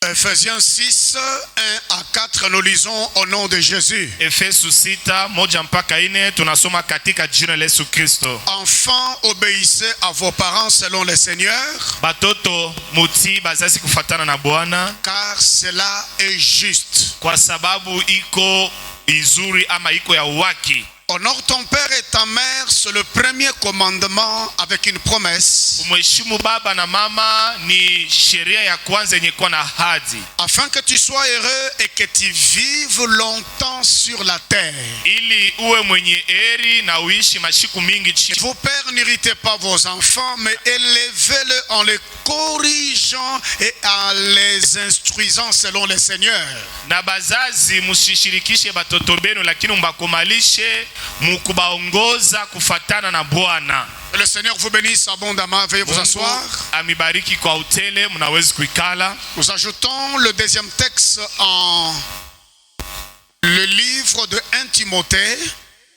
Ephésiens 6, 1 à 4, nous lisons au nom de Jésus. Efeso 6, 1 mpaka 4 tunasoma katika jina la Yesu Kristo. Enfants, obéissez à vos parents selon le Seigneur. Batoto muti bazazi kufatana na Bwana, car cela est juste. Kwa sababu iko izuri ama iko ya uwaki. Honore ton père et ta mère, c'est le premier commandement avec une promesse. Umheshimu baba na mama ni sheria ya kwanza yenye kuwa na ahadi. Afin que tu sois heureux et que tu vives longtemps sur la terre. Ili uwe mwenye heri na uishi mashiku mingi chini. Vos pères n'irritez pas vos enfants, mais élevez-les en les corrigeant et en les instruisant selon le Seigneur. Na bazazi musishirikishe batoto benu, lakini mbakomalishe mukubaongoza kufatana na Bwana. Le Seigneur vous bénisse abondamment. Veuillez vous asseoir. Amibariki kwa utele, mnaweza kuikala. Nous ajoutons le deuxième texte en le livre de 1 Timothée.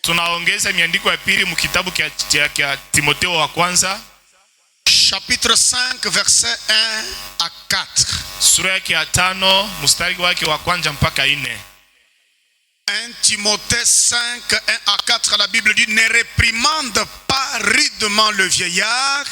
Tunaongeza miandiko ya pili mkitabu kia Timotheo wa kwanza. Chapitre 5 verset 1 à 4. Sura yake ya 5 mstari wake wa kwanza mpaka 4. 1 Timothée 5, 1 à 4, la Bible dit: ne réprimande pas rudement le vieillard.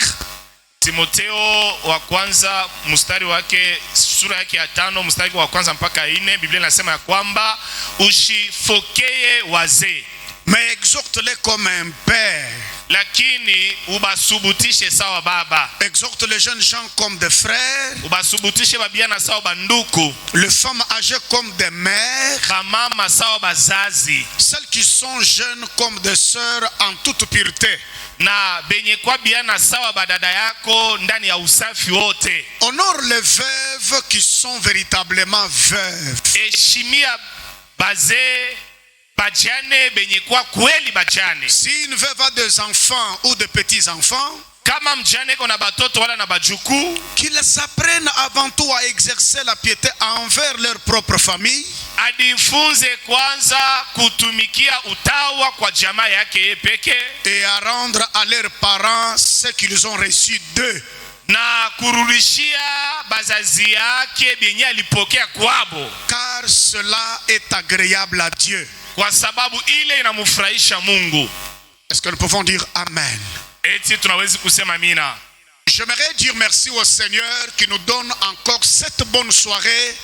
Timotheo wa kwanza mstari wake sura yake ya 5 mstari wa kwanza mpaka 4, Biblia inasema ya kwamba ushifokee wazee, mais exhorte-les comme un père. Lakini ubasubutishe sawa baba. Exhorte les jeunes gens comme des frères. Ubasubutishe babiana sawa banduku. Les femmes âgées comme des mères. Bamama sawa bazazi. Celles qui sont jeunes comme des sœurs en toute pureté. Na benye kwa biana sawa badada yako ndani ya usafi wote. Honore les veuves qui sont véritablement veuves. Heshimia bazee bajane benye kwa kweli bajane. Si une veuve a des enfants ou des petits-enfants, kama mjane kona batoto wala na bajuku, qu'ils apprennent avant tout à exercer la piété envers leur propre famille. Adifunze kwanza kutumikia utawa kwa jamaa yake peke. Et à rendre à leurs parents ce qu'ils ont reçu d'eux. Na kurudishia bazazi yake benye alipokea kwabo. Car cela est agréable à Dieu. Kwa sababu ile inamfurahisha Mungu. Est-ce que nous pouvons dire amen? Eti tunaweza kusema amina. J'aimerais dire merci au Seigneur qui nous donne encore cette bonne soirée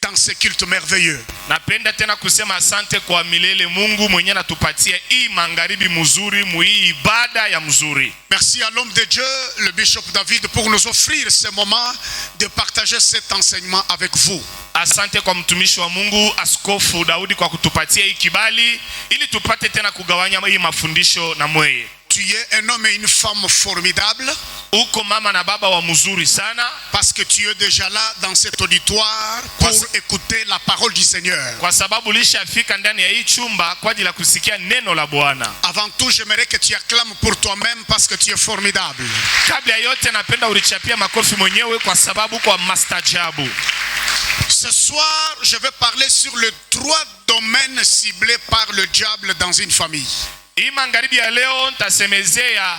dans ce culte merveilleux. Napenda tena kusema asante kwa milele Mungu mwenye anatupatia hii magharibi mzuri, muhii ibada ya mzuri. Merci à l'homme de Dieu, le bishop David, pour nous offrir ce moment de partager cet enseignement avec vous. Asante kwa mtumishi wa Mungu Askofu Daudi kwa kutupatia hii kibali ili tupate tena kugawanya hii mafundisho na mweye. Tu es un homme et une femme formidable. Uko mama na baba wa mzuri sana. Parce que tu es déjà là dans cet auditoire pour écouter la parole du Seigneur. Kwa sababu lishafika ndani ya hii chumba kwa ajili ya kusikia neno la Bwana. Avant tout, j'aimerais que tu acclames pour toi-même parce que tu es formidable. Kabla yote napenda ulichapia makofi mwenyewe kwa sababu kwa mastajabu. Ce soir, je vais parler sur les 3 domaines ciblés par le diable dans une famille. Hii magharibi ya leo nitasemezea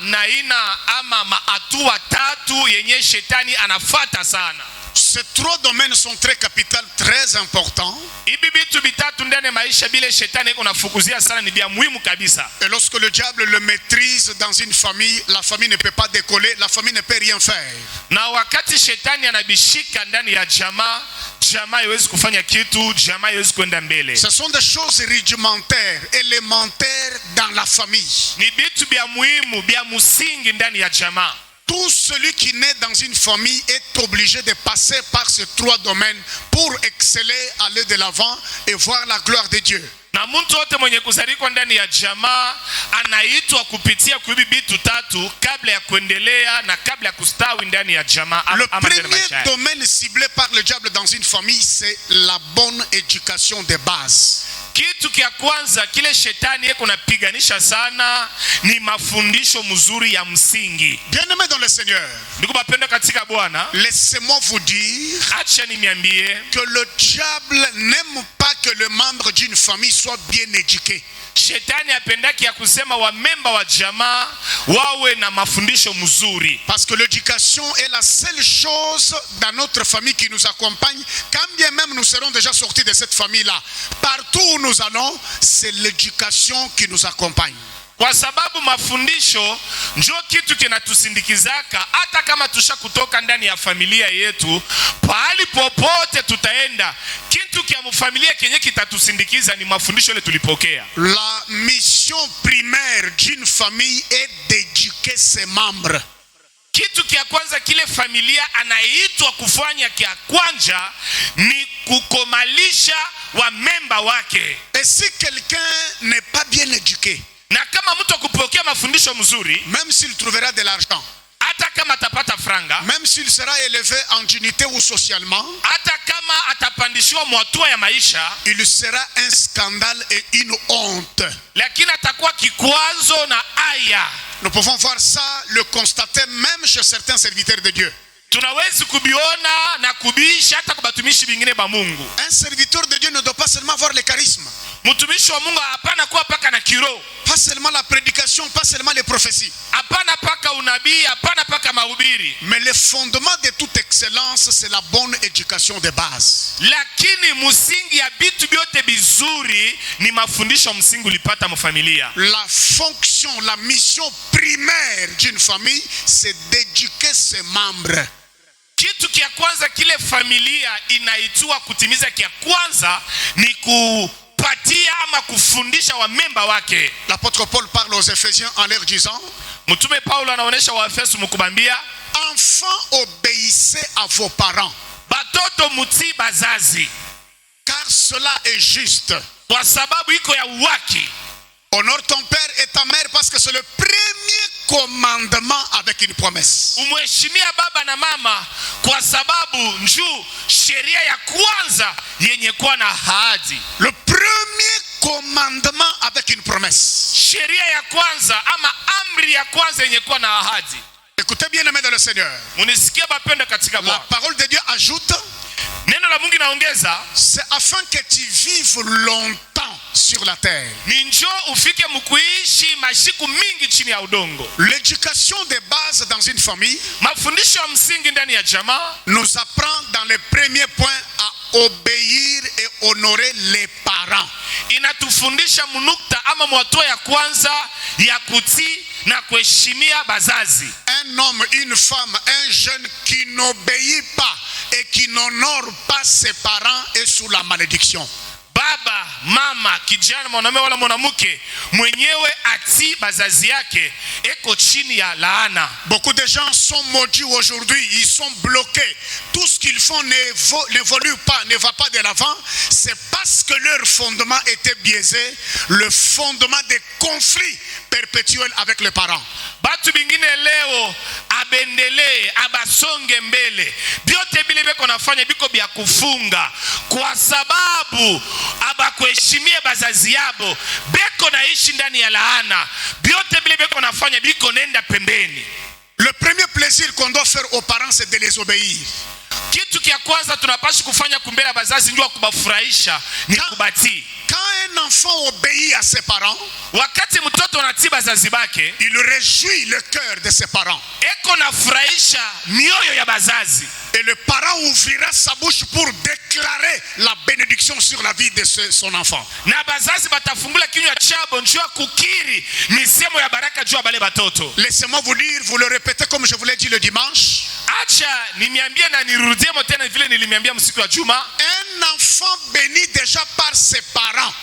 naina ama maatua 3 yenye shetani anafata sana. Ces 3 domaines sont très capitaux, très importants. Hivi vitu vitatu ndani maisha bila shetani kunafukuzia sana ni vya muhimu kabisa. Et lorsque le diable le maîtrise dans une famille, la famille ne peut pas décoller, la famille ne peut rien faire. Na wakati shetani anabishika ndani ya jamaa, jamaa haiwezi kufanya kitu, jamaa haiwezi kwenda mbele. Ce sont des choses rudimentaires, élémentaires dans la famille. Ni vitu vya muhimu, vya msingi ndani ya jamaa. Tout celui qui naît dans une famille est obligé de passer par ces 3 domaines pour exceller, aller de l'avant et voir la gloire de Dieu. Na mtu wote mwenye kuzaliwa ndani ya jamaa anaitwa kupitia kwa hivi vitu 3 kabla ya kuendelea na kabla ya kustawi ndani ya jamaa. Le premier domaine ciblé par le diable dans une famille, c'est la bonne éducation de base. Kitu kia kwanza kile shetani yeko napiganisha sana ni mafundisho mzuri ya msingi. Bien-aimés dans le Seigneur, Ndugu bapenda katika Bwana, laissez-moi vous dire acha niambie que le diable n'aime pas que le membre d'une famille soit bien éduqué. Shetani apendaki ya kusema wa memba wa jamaa wawe na mafundisho mzuri. Parce que l'éducation est la seule chose dans notre famille qui nous accompagne. Quand bien même nous serons déjà sortis de cette famille-là, partout où nous allons, c'est l'éducation qui nous accompagne. Kwa sababu mafundisho ndio kitu kinatusindikizaka hata kama tusha kutoka ndani ya familia yetu, pahali popote tutaenda, kitu kia mfamilia kenye kitatusindikiza ni mafundisho ile tulipokea. La mission primaire d'une famille est d'éduquer ses membres. Kitu kia kwanza kile familia anaitwa kufanya kia kwanza ni kukomalisha wa memba wake. Et si quelqu'un n'est pas bien éduqué, na kama mtu kupokea mafundisho mzuri, même s'il trouvera de l'argent, hata kama atapata franga, même s'il sera élevé en dignité ou socialement, hata kama atapandishiwa mwatua ya maisha, il sera un scandale et une honte. Lakini atakuwa kikwazo na aya. Nous pouvons voir ça, le constater même chez certains serviteurs de Dieu. Tunawezi kubiona na kubisha hata kubatumishi bingine ba Mungu. Un serviteur de Dieu ne doit pas seulement avoir le charisme, Mtumishi wa Mungu hapana kuwa paka na kiro, pas seulement la prédication, pas seulement les prophéties, hapana paka unabii, hapana paka mahubiri, mais le fondement de toute excellence, c'est la bonne éducation de base. lakini msingi ya bitu byote bizuri ni mafundisho msingi ulipata mfamilia. La fonction, la mission primaire d'une famille, c'est d'éduquer ses membres. Kitu kia kwanza kile familia inaitwa kutimiza kia kwanza ni kupatia ama kufundisha wa memba wake. L'apôtre Paul parle aux Éphésiens en leur disant, Mtume Paulo anaonesha Waefeso mkubambia, enfants, obéissez à vos parents, batoto mutii bazazi, car cela est juste. kwa sababu iko ya uwaki. Honore ton père et ta mère parce que c'est le premier commandement avec une promesse. Umheshimia baba na mama kwa sababu njuu sheria ya kwanza yenye kuwa na ahadi. Le premier commandement avec une promesse. Sheria ya kwanza ama amri ya kwanza yenye kuwa na ahadi. Écoutez bien, aimés dans le Seigneur. Munisikia bapenda katika La Bwana. parole de Dieu ajoute, Neno la Mungu naongeza, c'est afin que tu vives longtemps sur la terre. ni njoo ufike mkuishi mashiku mingi chini ya udongo. L'éducation de base dans une famille Mafundisho ya msingi ndani ya jamaa nous apprend dans les premiers points à obéir et honorer les parents. inatufundisha mnukta ama mwatua ya kwanza ya kutii na kuheshimia bazazi. Un homme, une femme, un jeune qui n'obéit pas et qui n'honore pas ses parents est sous la malédiction. Baba, mama, kijana, mwanaume wala mwanamke mwenyewe atii bazazi yake eko chini ya laana. Beaucoup de gens sont maudits aujourd'hui, ils sont bloqués. Tout ce qu'ils font n'évolue pas, ne va pas de l'avant. C'est parce que leur fondement était biaisé, le fondement des conflits perpétuels avec les parents. Batu bingine leo abendele abasonge mbele, byote bile beko nafanya biko bya kufunga kwa sababu abakuheshimia bazazi yabo, beko naishi ndani ya laana. Byote bile beko nafanya biko nenda pembeni. Le premier plaisir qu'on doit faire aux parents, c'est de les obéir. Kitu kia kwanza tunapaswa kufanya kumbele bazazi njua kubafurahisha ni kubatii. Quand un enfant obéit à ses parents, Wakati mtoto anatii bazazi bake, il réjouit le cœur de ses parents. eko nafurahisha mioyo ya bazazi. Et le parent ouvrira sa bouche pour déclarer la bénédiction sur la vie de son enfant. Na bazazi batafungula kinywa chabo njua kukiri misemo ya baraka jua bale batoto. Laissez-moi vous dire, vous le répétez comme je vous l'ai dit le dimanche. Acha nimiambie na nirudie tena vile nilimiambia msiku wa juma. Un enfant béni déjà par ses parents,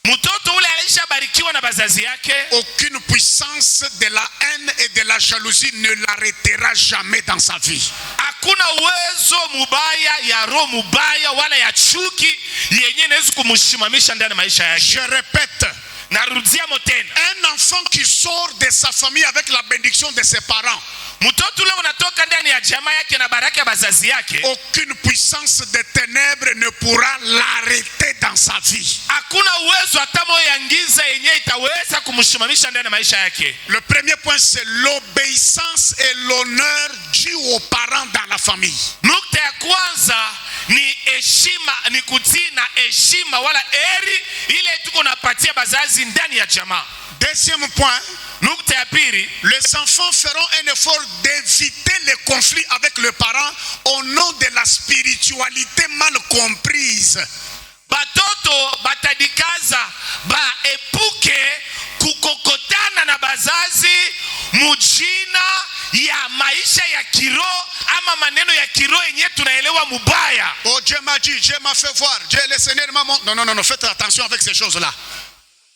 mtoto ule alishabarikiwa na bazazi yake, aucune puissance de la haine et de la jalousie ne l'arrêtera jamais dans sa vie. Hakuna uwezo mubaya ya roho mubaya wala ya chuki yenye inaweza kumshimamisha ndani maisha yake. Je répète, narudia tena, un enfant qui sort de sa famille avec la bénédiction de ses parents, mtoto ule unatoka ndani ya jamaa yake na baraka ya bazazi yake, aucune puissance des ténèbres ne pourra l'arrêter dans sa vie. Hakuna uwezo hata moyo ya giza yenyewe itaweza kumshimamisha ndani ya maisha yake. Le premier point, c'est l'obéissance et l'honneur dû aux parents dans la famille. Nukta ya kwanza ni heshima, ni kutii na heshima wala eri ile tuko napatia bazazi ndani ya jamaa. Deuxième point, nukta ya pili, les enfants feront un effort d'éviter les conflits avec le parent au nom de la spiritualité mal comprise. Batoto batadikaza baepuke kukokotana na bazazi mujina ya maisha ya kiroho ama maneno ya kiroho yenye tunaelewa mubaya. Oh, Dieu m'a dit, Dieu m'a fait voir, Dieu le Seigneur m'a montré. Non, faites attention avec ces choses-là.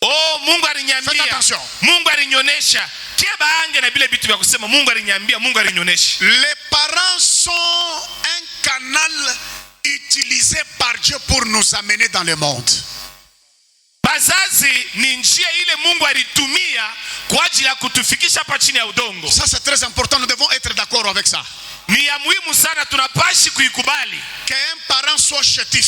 Oh, Mungu aliniambia. Faites attention. Mungu alinionyesha. Kia baange na bile bitu vya kusema Mungu aliniambia, Mungu alinionyesha. Les parents sont un canal utilisé par Dieu pour nous amener dans le monde. Bazazi ni njia ile Mungu alitumia kwa ajili ya kutufikisha hapa chini ya udongo. Ça c'est très important, nous devons être d'accord avec ça. Ni ya muhimu sana, tunapashi kuikubali. Qu'un parent soit chétif,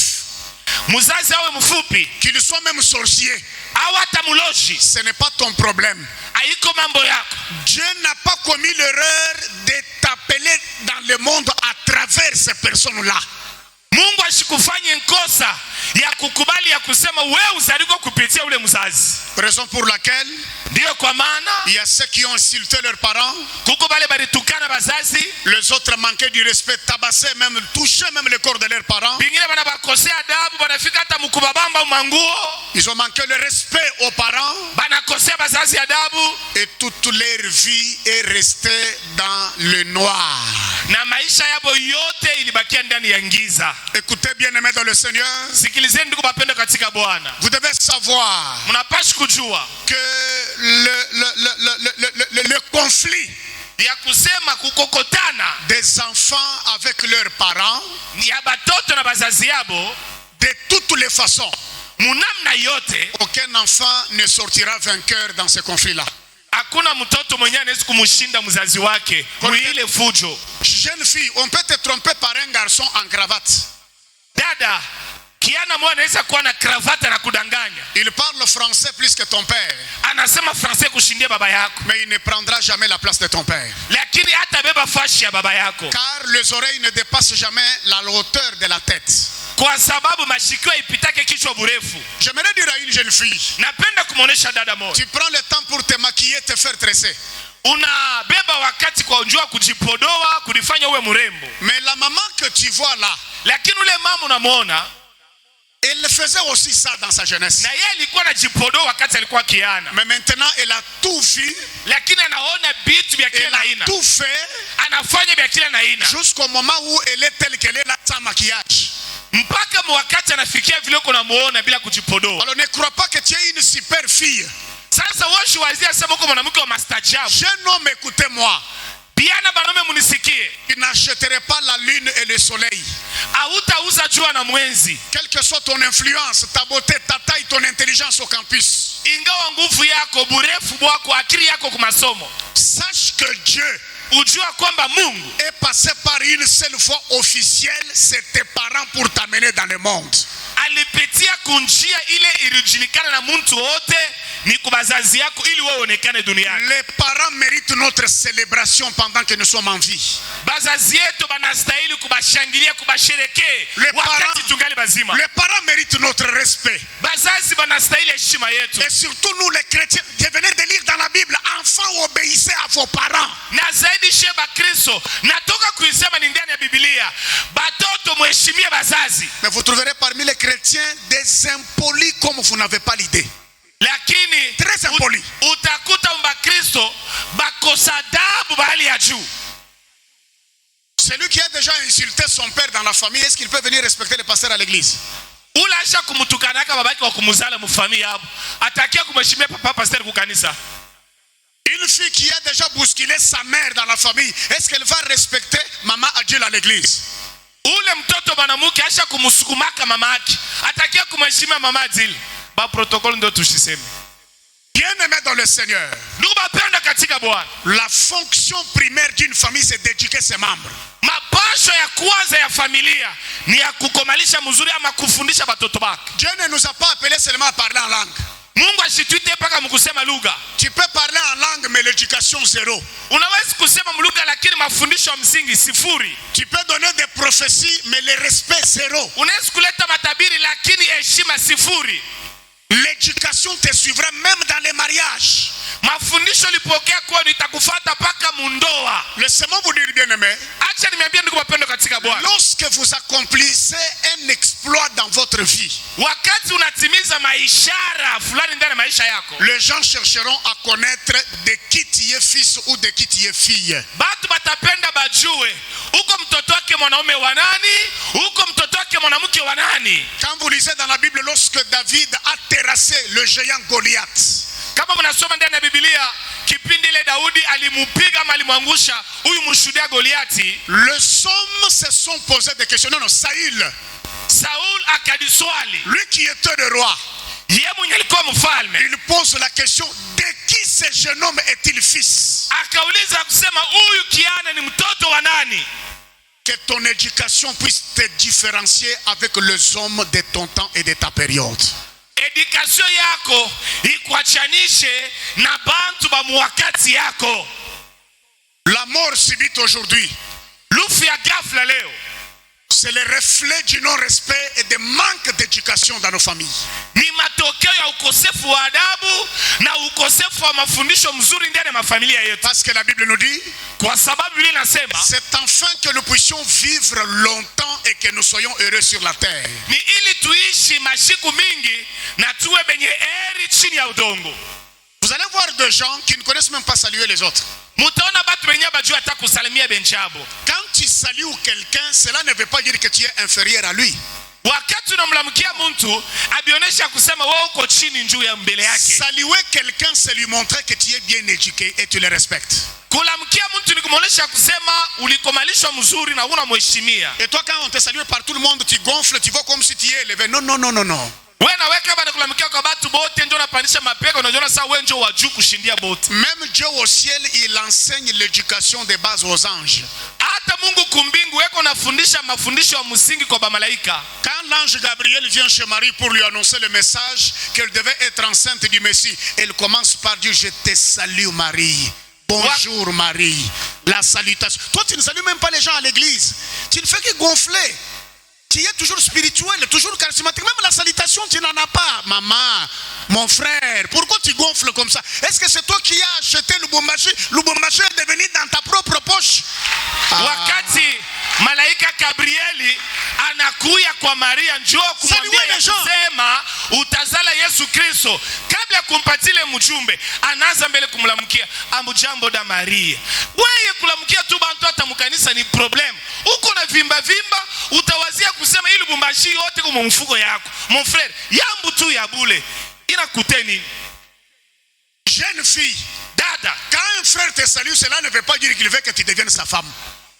muzazi awe mfupi, qu'il soit même sorcier, au hata muloshi, ce n'est pas ton problème. haiko mambo yako. Dieu n'a pas commis l'erreur de t'appeler dans le monde à travers ces personnes-là. Mungu ashikufanye nkosa ya kukubali ya kusema wewe uzaliko kupitia ule mzazi. Raison pour laquelle ndio kwa maana il y a ceux qui ont insulté leurs parents, kuko bale balitukana bazazi, les autres manquaient du respect, tabassaient même, touchaient même le corps de leurs parents. bingine bana bakosea adabu, banafika hata mukubabamba manguo. Ils ont manqué le respect aux parents. Banakosea bazazi adabu, et toute leur vie est restée dans le noir. Na maisha yabo yote ilibakia ndani ya giza. Écoutez bien aimés dans le Seigneur. Sikilizeni ndugu bapendwa katika Bwana. Vous devez savoir Mnapashi kujua que le conflit ya kusema kukokotana des enfants avec leurs parents, ya batoto na bazazi yabo, de toutes les façons, munamna yote, aucun enfant ne sortira vainqueur dans ce conflit-là. hakuna mtoto mwenye anaweza kumshinda mzazi wake ile fujo. Jeune fille, on peut te tromper par un garçon en cravate. Dada, kiana mwana anaweza kuwa na cravate na kudanganya. Il parle français plus que ton père. Anasema français kushindia baba yako. Mais il ne prendra jamais la place de ton père. Lakini hata beba fashi ya baba yako. Car les oreilles ne dépassent jamais la hauteur de la tête. Kwa sababu mashikio ipitake kichwa burefu. J'aimerais dire à une jeune fille, napenda kumuonesha dada moja, tu prends le temps pour te maquiller, te faire tresser. Unabeba wakati kwa unjua kujipodoa, kulifanya uwe mrembo. Mais la maman que tu vois là, lakini ule mama unamuona, elle faisait aussi ça dans sa jeunesse. na yeye alikuwa anajipodoa wakati alikuwa kiana. Mais maintenant elle a tout vu. Lakini anaona vitu vya kila aina. Tout fait. Anafanya vya kila aina. Jusqu'au moment où elle est telle qu'elle est là sans maquillage. Mpaka wakati anafikia vile uko namuona bila kujipodoa. Alors ne crois pas que tu es une super fille. Sasa washi wazia sema uko mwanamke wa mastajabu. Jeune homme, écoutez-moi. Biana banome munisikie. Tu n'achèterais pas la lune et le soleil. Hautauza jua na mwezi. Quelle que soit ton influence, ta beauté, ta taille, ton intelligence au campus. Ingawa nguvu yako, burefu bwako, akili yako kwa masomo. Sache que Dieu ujua kwamba Mungu est passé par une seule fois officielle, c'est tes parents pour t'amener dans le monde. Alipitia kunjia ile ilijulikana na mtu wote, ni kubazazi yako ili wewe onekane duniani. Les parents méritent notre célébration pendant que nous sommes en vie. Bazazi yetu banastahili kubashangilia, kubasherekee wakati tungali bazima. Les parents méritent notre respect. Bazazi banastahili heshima yetu. Et surtout nous les chrétiens, je venais de lire dans la Bible, enfants obéissez à vos parents. Na zaidi sheba Kristo, natoka kuisema ni ndani ya Biblia, batoto muheshimie bazazi. Mais vous trouverez parmi les chrétiens des impolis comme vous n'avez pas l'idée. Lakini très impoli. Utakuta Kristo bakosa adabu bali ya juu. Celui qui a déjà insulté son père dans la famille, est-ce qu'il peut venir respecter le pasteur à l'église? Ula asha kumutukanaka babaki wa kumuzala mufamilia hapo, atakia kumheshimia papa pasteur kukanisa. Une fille qui a déjà bousculé sa mère dans la famille, est-ce qu'elle va respecter maman Adjil à l'église? Ule mtoto banamuke asha kumusukumaka mama yake, atakia kumheshimia mama Adjil. Ba protocole ndio tushiseme. Qui Bien-aimés dans le Seigneur, Ndugu bapenda katika Bwana, la fonction primaire d'une famille, c'est d'éduquer ses membres. mapasho ya kwanza ya familia ni ya kukomalisha mzuri ama kufundisha watoto wake. Dieu ne nous a pas appelés seulement à parler en langue. Mungu ashituite paka mkusema lugha. Tu peux parler en langue mais l'éducation zéro. Unaweza kusema lugha lakini mafundisho ya msingi sifuri. Tu peux donner des prophéties mais le respect zéro. Unaweza kuleta matabiri lakini heshima sifuri. L'éducation te suivra même dans les mariages. Mafundisho lipokea kwa nitakufuata paka mundoa. Laissez-moi vous dire, bien-aimé, Acha niambie ndugu wapendwa katika Bwana, lorsque vous accomplissez un exploit dans votre vie, wakati unatimiza maishara fulani ndani ya maisha yako, les gens chercheront à connaître de qui tu es fils ou de qui tu es fille. batu batapenda bajue uko mtoto wake mwanaume wa nani, uko mtoto wake mwanamke wa nani. Quand vous lisez dans la Bible, lorsque David a terrassé le géant Goliath, Kama mnasoma ndani ya Biblia, kipindi ile Daudi alimupiga ama alimwangusha huyu mshuhudia Goliati, les hommes se sont posés des questions. Non, Saul akadiswali, lui qui était le roi, yeye mwenye alikuwa mfalme, il pose la question, de qui ce jeune homme est-il fils? akauliza kusema huyu kiana ni mtoto wa nani? Que ton éducation puisse te différencier avec les hommes de ton temps et de ta période. Edukasio yako ikuachanishe na bantu ba mwakati yako. La mort subite aujourd'hui, Lufu ya ghafla leo, c'est le reflet du non-respect et du manque d'éducation dans nos familles. ni matokeo ya ukosefu wa adabu na ukosefu wa mafundisho mzuri ndani ya mafamilia yetu. Parce que la Bible nous dit, Kwa sababu Biblia inasema c'est enfin que nous puissions vivre longtemps et que nous soyons heureux sur la terre. ni ili tuishi mashiku mingi na tuwe benye heri chini ya udongo. Vous allez voir des gens qui ne connaissent même pas saluer les autres. Mutaona batu benye bajua hata kusalimia benchabo. Quand tu salues quelqu'un, cela ne veut pas dire que tu es inférieur à lui. Wakati unamlamkia mtu abionesha kusema wewe uko chini njuu ya mbele yake. Saluer quelqu'un, c'est lui montrer que tu es bien éduqué et tu le respectes. Kulamkia mtu ni kumuonesha kusema ulikomalishwa mzuri na unamheshimia. Et toi, quand on te salue par tout le monde, tu gonfles, tu vois comme si tu es élevé. Non, non, non, non, non. Wewe na weka bado kulamkia kwa batu bote ndio unapandisha mapego, unajiona sasa wewe ndio wa juu kushindia bote. Même Dieu au ciel, il enseigne l'éducation de base aux anges. Hata Mungu kumbingu weko nafundisha mafundisho ya msingi kwa bamalaika. Quand l'ange Gabriel vient chez Marie pour lui annoncer le message qu'elle devait être enceinte du Messie, elle commence par dire, je te salue Marie. Bonjour Marie. La salutation. Toi, tu ne salues même pas les gens à l'église. Tu ne fais que gonfler. Tu es toujours spirituel, toujours charismatique. Même la salutation, tu n'en as pas. Maman, mon frère, pourquoi tu gonfles comme ça? Est-ce que c'est toi qui as acheté Lubumbashi? Lubumbashi est devenu dans ta propre poche. Wakati malaika Gabrieli anakuya kwa Maria njoo kumwambia kusema utazala Yesu Kristo, kabla ya kumpatile mjumbe anaanza mbele kumlamkia, amujambo da Maria. Wewe kulamkia tu bantu hata mkanisa ni problem. Uko na vimba vimba, utawazia kusema ili Lubumbashi yote kwa mfuko yako. Mon frère, yambu tu ya bule. Inakuteni. Jeune fille, dada, quand un frère te salue, cela ne veut pas dire qu'il veut que tu deviennes sa femme.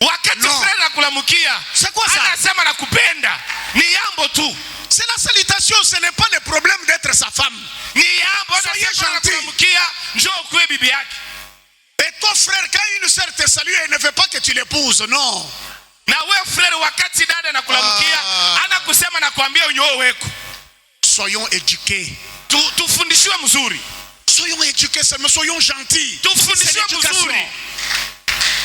Wakati frère nakulamukia, c'est quoi ça? Anasema nakupenda. Ni yambo tu. C'est la salutation, ce n'est pas le problème d'être sa femme. Ni yambo, soyez gentil. Njoo kwe bibi yake. Et ton frère, quand une sœur te salue, elle ne veut pas que tu l'épouses, non. Na wewe frère, wakati dada nakulamukia, anakusema nakwambia unyoe weko. Soyons éduqués. Tufundishiwe mzuri. Soyons éduqués, soyons gentils. Tufundishiwe mzuri.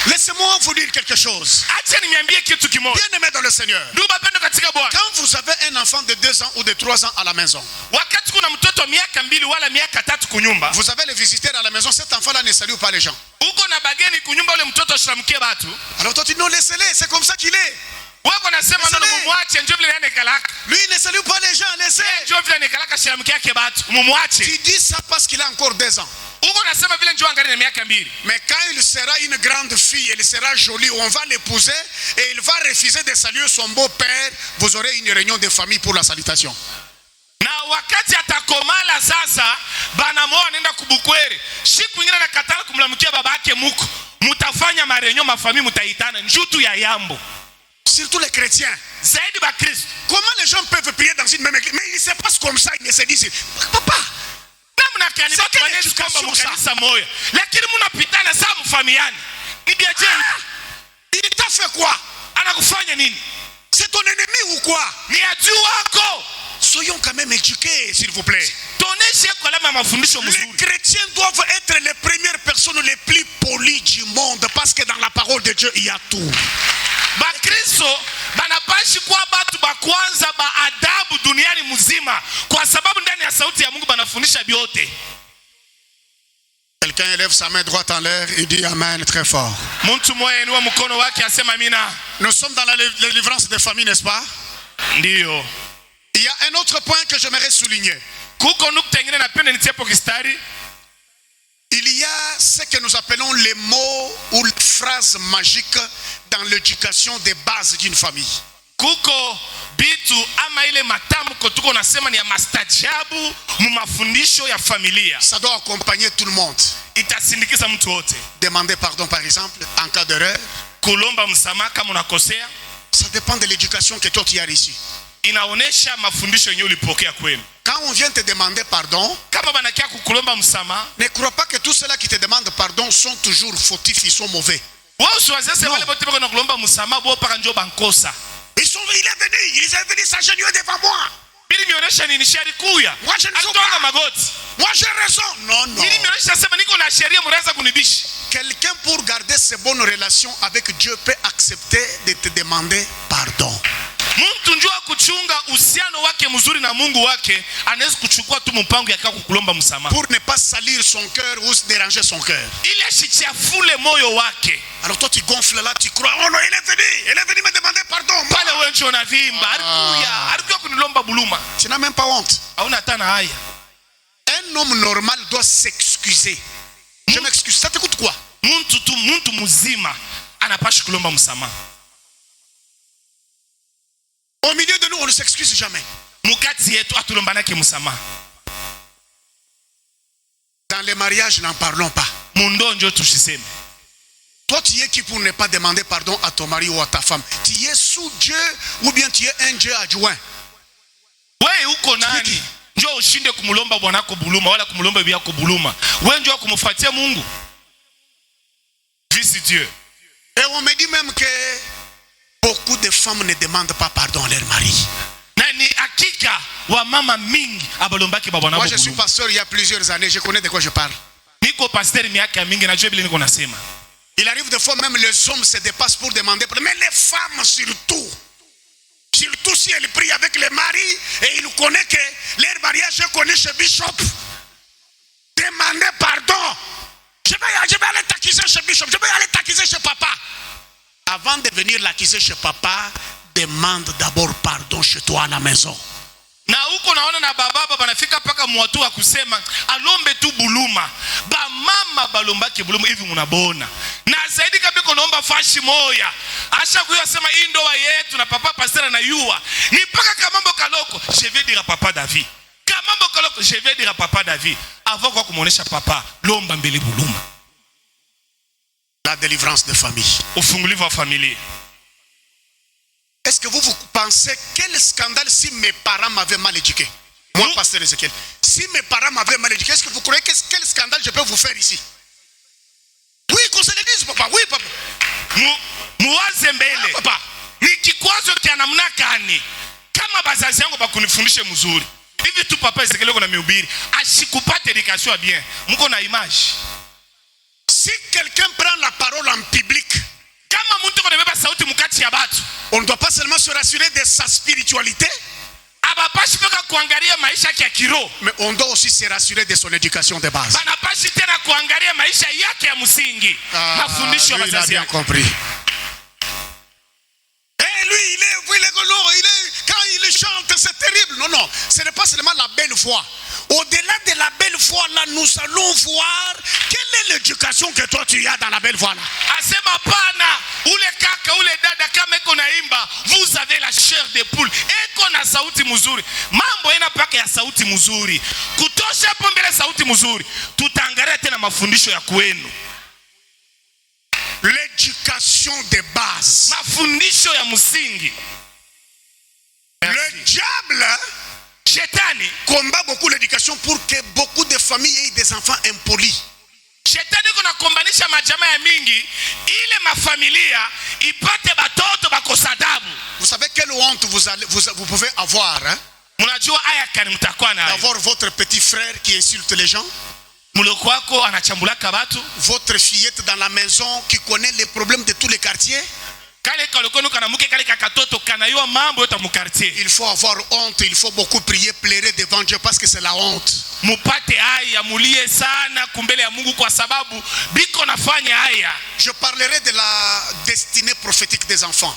Laissez-moi vous dire quelque chose. Bien-aimé dans le Seigneur, quand vous avez un enfant de 2 ans ou de 3 ans à la maison, vous avez les visiteurs à la maison, cet enfant-là ne salue pas les gens. Alors toi tu dis non, laissez-les, c'est comme ça qu'il est. Lui il ne salue pas les gens, laissez. Tu dis ça parce qu'il a encore 2 ans. Mais quand il sera une grande fille, elle sera jolie, on va l'épouser et il va refuser de saluer son beau-père, vous aurez une réunion de famille pour la salutation. Na wakati atakomala sasa banamoa anaenda kubukwere, siku nyingine nakatala kumlamkia babake muko, mutafanya marenyo mafamili mutaitana njutu ya yambo. Surtout les chrétiens. Zaidi ba Kristo. Comment les gens peuvent prier dans une même église? Mais ils se passent comme ça, ils se disent papa. Namna kani batu wanezi kwamba mukanisa moya lakini munapitana saa mfamiani ni biaje? Il t'a fait quoi? Anakufanya nini? C'est ton ennemi ou quoi? Ni adui wako. Soyons quand même éduqués, s'il vous plaît. Les chrétiens doivent être les premières personnes les plus polies du monde parce que dans la parole de Dieu il y a tout. Bakristo banapashi kwa batu bakwanza ba adabu duniani mzima kwa sababu ndani ya sauti ya Mungu banafundisha biote. Quelqu'un élève sa main droite en l'air et dit amen très fort. Muntu moya inua mkono wake asema amina. Nous sommes dans la délivrance des familles, n'est-ce pas? Ndio. Il y a un autre point que j'aimerais souligner. Il y a ce que nous appelons les mots ou les phrases magiques dans l'éducation des bases d'une famille. Kuko bitu ama ile matamko tuko nasema ni ya mastajabu mu mafundisho ya familia. Ça doit accompagner tout le monde. Itasindikiza mtu wote. Demander pardon par exemple en cas d'erreur. Kulomba msamaha kama unakosea. Ça dépend de l'éducation que toi tu as reçue. Inaonesha mafundisho yenyewe ulipokea kwenu. Quand on vient te demander pardon, kama banakia kukulomba msamaha, ne crois pas que tous ceux-là qui te demandent pardon sont toujours fautifs, ils sont mauvais. Il est venu s'agenouiller devant moi. Moi je ne sais pas. Moi j'ai raison. Non, non. Quelqu'un pour garder ses bonnes relations avec Dieu peut accepter de te demander pardon. Mtu njua kuchunga uhusiano wake mzuri na Mungu wake anaweza kuchukua tu mpango yake kukulomba msamaha. Pour ne pas salir son cœur ou se déranger son cœur. Ili asichafule moyo wake. Alors toi tu gonfles là, tu crois oh non il est venu me demander pardon. Pale wewe ndio unavimba, alikuja kunilomba buluma. Tu n'as même pas honte. Hauna hata na haya. Un homme normal doit s'excuser. Je m'excuse. Ça te coûte quoi? Mtu mzima anapaswa kulomba msamaha. Au milieu de nous, on ne s'excuse jamais. Dans les mariages, n'en parlons pas. Toi, tu es qui pour ne pas demander pardon à ton mari ou à ta femme? Tu es sous Dieu ou bien tu es un Dieu adjoint? Wewe uko nani? Njoo ushinde kumulomba bwanako buluma wala kumulomba bibi yako buluma. Wewe njoo kumfuatia Mungu. Vice Dieu. Et on me dit même que beaucoup de femmes ne demandent pas pardon à leur mari. Moi je suis pasteur il y a plusieurs années, je connais de quoi je parle. Il arrive des fois même les hommes se dépassent pour demander pardon, mais les femmes surtout si elles prient avec les maris et ils connaissent que leur mariage est connu chez Bishop. Demandez pardon. Je vais aller t'accuser chez Bishop, je vais aller t'accuser chez papa. Avant de venir l'accuser chez papa, demande d'abord pardon chez toi à la maison. Na huko naona na baba banafika paka mwatu wa kusema alombe tu buluma. Ba mama balombake buluma hivi mnabona. Na zaidi kabisa kunaomba fashi moya. Asha kuyo sema hii ndoa yetu na papa pastora na yua. Ni paka kamambo kaloko, je vais dire à papa David. Kamambo kaloko, je vais dire à papa David. Avant kwa kumuonesha papa, lomba mbele buluma. La délivrance de famille. Ufungulivu wa familia. Est-ce que vous pensez quel scandale si mes parents m'avaient mal éduqué? Moi, pasteur Ezekiel. Si mes parents m'avaient mal éduqué, est-ce que vous croyez quel scandale je peux vous faire ici? Oui, qu'on se le dise, papa. Oui, papa. Muwaze mbele. Papa. Ni kikwazo kia namna gani? Kama bazazi yangu bakunifundishe mzuri. Hivi tu papa Ezekiel kuna mihubiri. Ashikupate education bien. Mko na image. Si quelqu'un prend la parole en public, on ne doit pas seulement se rassurer de sa spiritualité, mais on doit aussi se rassurer de son éducation de base. Lui, il a bien compris. Et lui, quand il chante, c'est terrible. Non, non, ce n'est pas seulement la belle voix. Au-delà de la belle voix là, nous allons voir quelle est l'éducation que toi tu as dans la belle voix là. Vous avez la chair de poule. Eko na sauti mzuri. Mambo ina paka ya sauti mzuri. Kutosha hapo mbele sauti mzuri. Tutaangalia tena mafundisho ya kwenu. L'éducation de base. Mafundisho ya msingi. Le diable Shetani combat beaucoup l'éducation pour que beaucoup de familles aient des enfants impolis. Shetani kuna kombanisha majama ya mingi ile mafamilia ipate batoto bakosa adabu. Vous savez quelle honte vous pouvez avoir, hein? Mnajua aya kani mtakuwa nayo? D'avoir votre petit frère qui insulte les gens. Muloko wako anachambulaka watu. Votre fillette dans la maison qui connaît les problèmes de tous les quartiers. Il faut avoir honte, il faut beaucoup prier, pleurer devant Dieu parce que c'est la honte. Je parlerai de la destinée prophétique des enfants.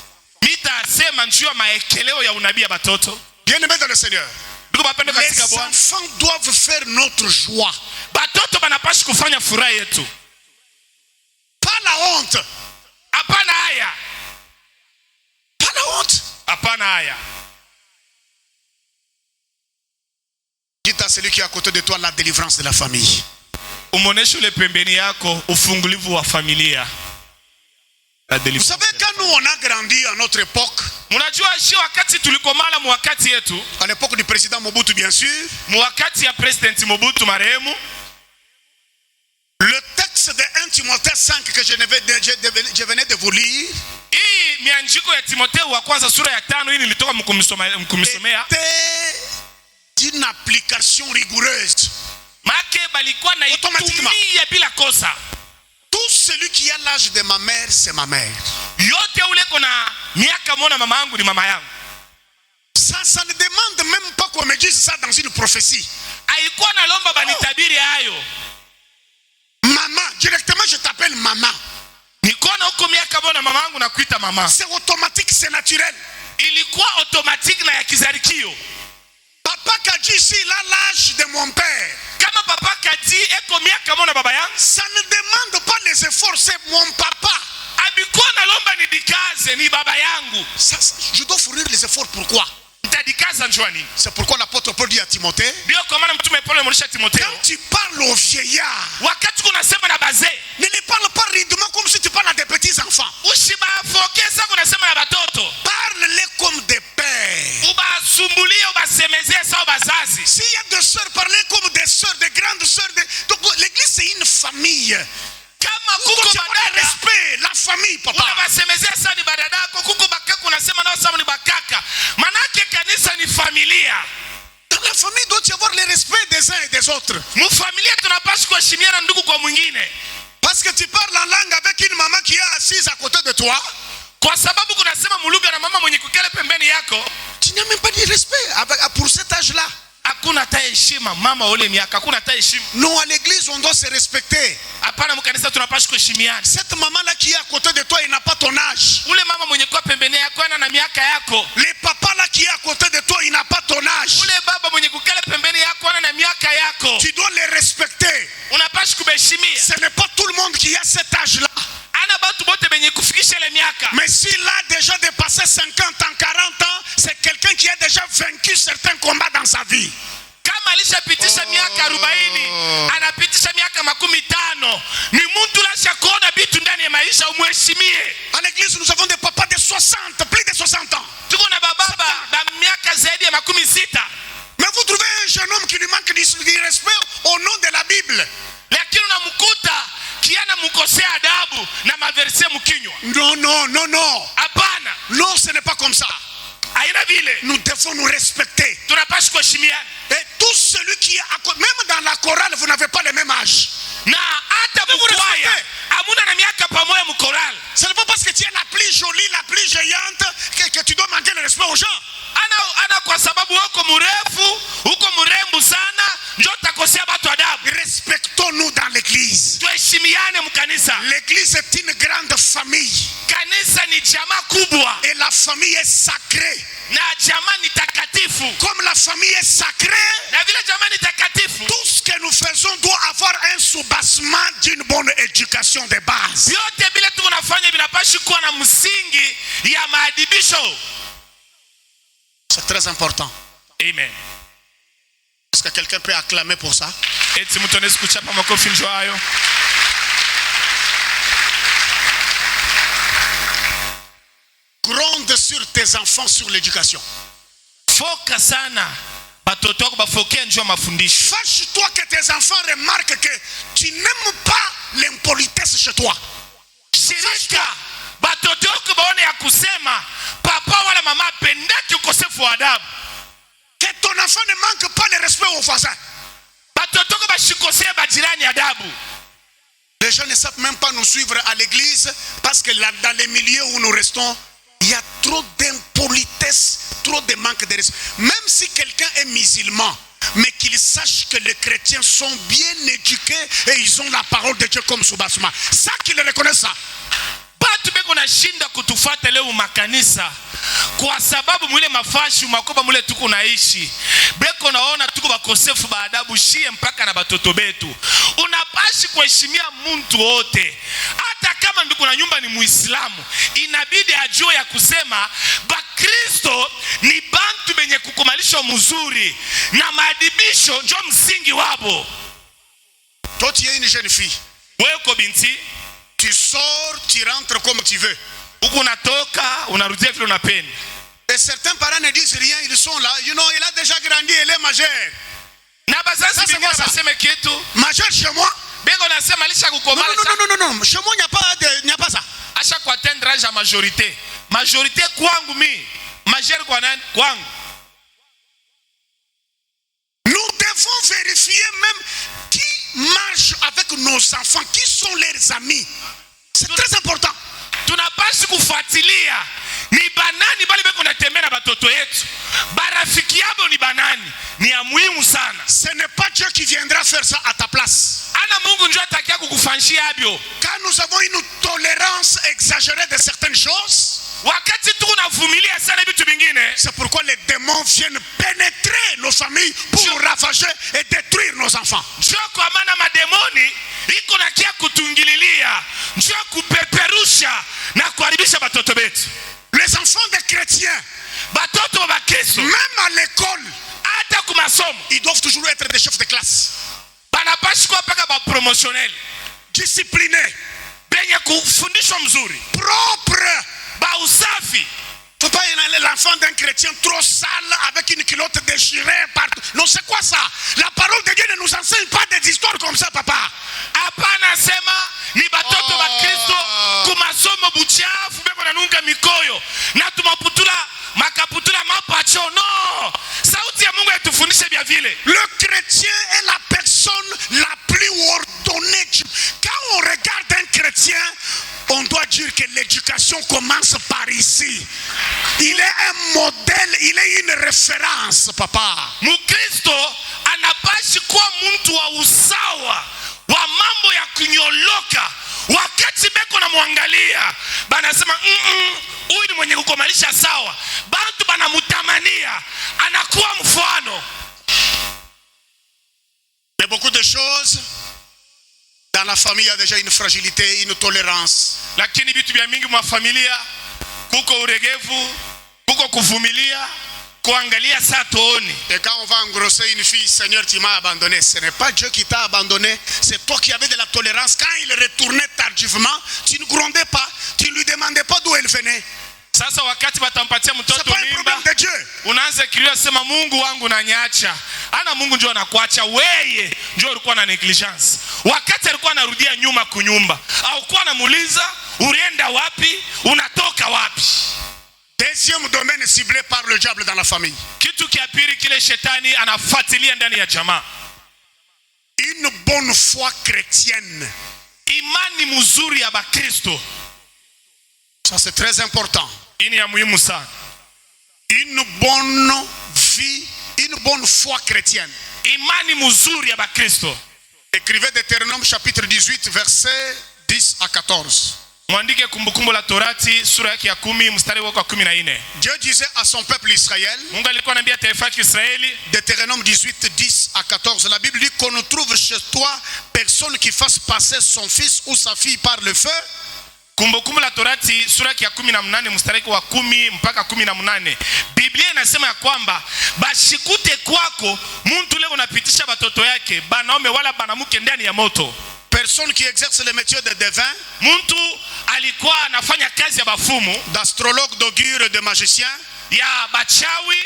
Bien-aimés dans le Seigneur, les enfants doivent faire notre joie. Pas la honte. Pas la honte. Dites à celui qui est à côté de toi la délivrance de la famille. Vous savez, quand nous on a grandi à notre époque, à l'époque du président Mobutu bien sûr, le texte de 1 Timothée 5 que je venais de vous lire était d'une application rigoureuse. Automatiquement. Tout celui qui a l'âge de ma mère, c'est ma mère. Ça ne demande même pas qu'on me dise ça dans une prophétie. Maman, directement je t'appelle maman. C'est automatique, c'est naturel. Papa Kadji ici, il a l'âge de mon père. Ça ne demande pas les efforts, c'est mon papa. Je dois fournir les efforts, pourquoi? C'est pourquoi l'apôtre Paul dit à Timothée, quand tu parles aux vieillards, ne les parle pas rudement comme si tu parles à des petits enfants. Parle-les comme des pères. S'il y a des sœurs, parlez comme des sœurs, des grandes sœurs. Donc l'église c'est une famille. Tu as le respect, la famille, papa. Dans la famille, doit y avoir le respect des uns et des autres. Parce que tu parles en langue avec une maman qui est assise à côté de toi. Tu n'as même pas de respect pour cet âge-là. Non, à l'église, on doit se respecter. Cette maman-là qui est à côté de toi, il n'a pas ton âge. Les papas-là qui est à côté de toi, il n'a pas ton âge. Tu dois les respecter. Ce n'est pas tout le monde qui a cet âge-là. Mais s'il a déjà dépassé 50 ans, 40 ans, c'est quelqu'un qui a déjà vaincu certains combats dans sa vie. À l'église, nous avons des papas de 60, plus de 60 ans. Mais vous trouvez un jeune homme qui lui manque du respect au nom de la Bible. Non, non, non, non. Non, ce n'est pas comme ça. Nous devons nous respecter. Et tout celui qui est même dans la chorale, vous n'avez pas le même âge. Ce n'est pas parce que tu es la plus jolie, la plus géante que tu dois manquer le respect aux gens. Respectons-nous dans l'église. L'église est une grande famille. Et la famille est sacrée. Comme la famille est sacrée, tout ce que nous faisons doit avoir un soubassement d'une bonne éducation de base. C'est très important. Amen. Est-ce que quelqu'un peut acclamer pour ça? Gronde sur tes enfants sur l'éducation. batoto wako bafokee njoo mafundisho. Fâche-toi que tes enfants remarquent que tu n'aimes pas l'impolitesse chez toi. Shirika batoto wako baone ya kusema papa wala mama pendaki ukosefu wa adabu. Que ton enfant ne manque pas de respect aux voisins. Batoto wako bashikosee bajirani adabu. Les gens ne savent même pas nous suivre à l'église parce que là, dans les milieux où nous restons, il y a trop d'impolitesse, trop de manque de respect. Même si quelqu'un est musulman, mais qu'il sache que les chrétiens sont bien éduqués et ils ont la parole de Dieu comme soubassement. Ça qu'ils reconnaissent ça. Batu beko na shinda kutufuata leo makanisa kwa sababu mwile mafashi makoba mwile tuko naishi beko naona tuko bakosefu baadabu shie mpaka na batoto betu. Unapashi kuheshimia mtu wote, hata kama ndugu na nyumba ni Muislamu, inabidi ajue ya kusema Bakristo ni bantu benye kukumalisho mzuri na maadibisho njo msingi wabo. Toi tu es une jeune fille, wewe uko binti, tu sors, tu rentres comme tu veux. Uko unatoka unarudia vile unapenda. Et certains parents ne disent rien, ils sont là. You know, il a déjà grandi, il est majeur. Na bazazi bingine baseme kitu. Majeur chez moi? Bego nasema alisha kukomala. Non. Chez moi, il n'y a pas ça. Acha kwa atteindre âge à majorité. Majorité kwangu mi. Majeur kwa nani? Kwangu. Nous devons vérifier même qui marche avec nos enfants, qui sont leurs amis. C'est très important. Tunapaswa kufuatilia ni banani bali beko natembea na batoto yetu. Barafiki yabo ni banani? Ni ya muhimu sana. Ce n'est pas Dieu qui viendra faire ça à ta place. Ana Mungu njoo atakia kukufanshia abio. Quand nous avons une tolérance exagérée de certaines choses, wakati tuko navumilia sana vitu vingine, c'est pourquoi les démons viennent pénétrer nos familles pour nous ravager et détruire nos enfants. Njoo kwa maana mademoni iko na kia kutungililia, njoo kupeperusha na kuharibisha batoto betu. Les enfants des chrétiens, batoto ba Kristo, même à l'école, hata ku masomo, ils doivent toujours être des chefs de classe. Banapashi kwa paka ba promotionnel, disciplinés, benye kufundishwa mzuri, propre, ba usafi. Faut pas l'enfant d'un chrétien trop sale avec une culotte déchirée partout. Non, c'est quoi ça? La parole de Dieu ne nous enseigne pas des histoires comme ça, papa. Hapana sema ni batoto ba Kristo kumasomo buchafu beko na nunga mikoyo na tumaputula makaputula mapacho. No, sauti ya Mungu yatufundishe bia vile. Le chrétien est la personne la plus ordonnée. Quand on regarde un chrétien, on doit dire que l'éducation commence par ici. Il est un modèle, il est une référence, papa. Mukristo anapashi kuwa mtu wa usawa wa mambo ya kunyoloka. Wakati beko na muangalia banasema huyu ni mwenye kukomalisha sawa, bantu banamutamania, anakuwa mfano. Mais beaucoup de choses dans la famille, il y a déjà une fragilité, une tolérance. Lakini vitu vya mingi mwa familia kuko uregevu, kuko kuvumilia, kuangalia saa tooni. Et quand on va engrosser une fille, Seigneur, tu m'as abandonné. Ce n'est pas Dieu qui t'a abandonné, c'est toi qui avais de la tolérance. Quand il retournait tardivement, tu ne grondais pas, tu ne lui demandais pas d'où elle venait. Sasa wakati batampatia mtoto mimba, c'est pas un problème de Dieu. Unaanza kilio sema Mungu wangu naniacha. Ana Mungu njoo anakuacha wewe, njoo ulikuwa na negligence. Wakati alikuwa anarudia nyuma kunyumba, au kwa anamuuliza ulienda wapi, unatoka wapi? Deuxième domaine ciblé par le diable dans la famille. Kitu kia pili kile shetani anafuatilia ndani ya jamaa. Une bonne foi chrétienne. Imani mzuri ya Bakristo. Ça c'est très important. Ini ya muhimu sana. Une bonne vie, une bonne foi chrétienne. Imani mzuri ya Bakristo. Écrivez Deutéronome chapitre 18 versets 10 à 14. Mwandike Kumbukumbu la Torati sura yake ya 10 mstari wake wa 14. Dieu disait à son peuple Israël, Mungu alikuwa anambia taifa la Israeli, Deutéronome 18 10 à 14, la Bible dit qu'on ne trouve chez toi personne qui fasse passer son fils ou sa fille par le feu. Kumbukumbu la Torati sura yake ya 18 mstari wa 10 mpaka 18. Biblia inasema ya kwamba bashikute kwako mtu leo unapitisha batoto yake banaume wala banamuke ndani ya moto. Personne qui exerce le métier de devin, mtu alikuwa anafanya kazi ya bafumu, d'astrologue, d'augure, de magicien, ya bachawi,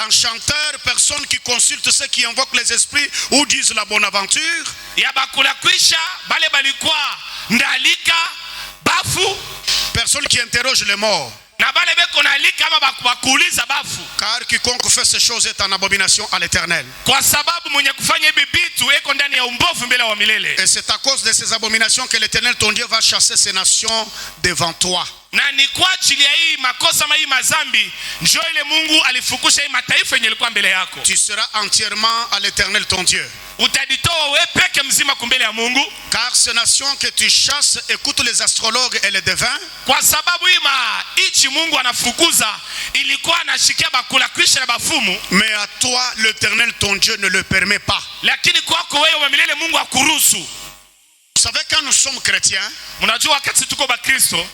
d'enchanteurs, personnes qui consultent ceux qui invoquent les esprits ou disent la bonne aventure. Ya bakula kwisha bale balikuwa ndalika bafu, Personnes qui interrogent les morts. na bale beko nalika ama bakuuliza bafu. Car quiconque fait ces choses est en abomination à l'Éternel. Kwa sababu mwenye kufanya hivi vitu eko ndani ya umbovu mbele wa milele. Et c'est à cause de ces abominations que l'Éternel ton Dieu va chasser ces nations devant toi. Na ni kwa ajili ya hii makosa ma hii mazambi njoo ile Mungu alifukusha hii mataifa yenye ilikuwa mbele yako. Tu seras entièrement à l'Éternel ton Dieu. Utaditoa wewe peke mzima kumbele ya Mungu. Car ces nations que tu chasses écoutent les astrologues et les devins. Kwa sababu ichi Mungu anafukuza ilikuwa anashikia bakula kwisha na bafumu. Mais à toi l'Éternel ton Dieu ne le permet pas. Lakini kwako wewe wa milele Mungu akuruhusu. Vous savez, quand nous sommes chrétiens, Mnajua wakati tuko ba Kristo,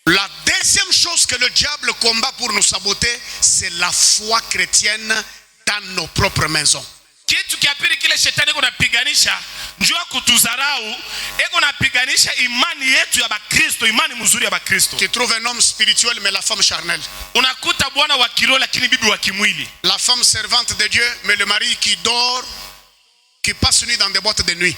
la deuxième chose que le diable combat pour nous saboter, c'est la foi chrétienne dans nos propres maisons. kitu kia pili kile shetani eko napiganisha njoo kutuzarau, eko napiganisha imani yetu ya Bakristo, imani mzuri ya Bakristo. Tu trouves un homme spirituel mais la femme charnelle. Unakuta bwana wa kiroho lakini bibi wa kimwili. La femme servante de Dieu mais le mari qui dort, qui passe nuit dans des boîtes de nuit.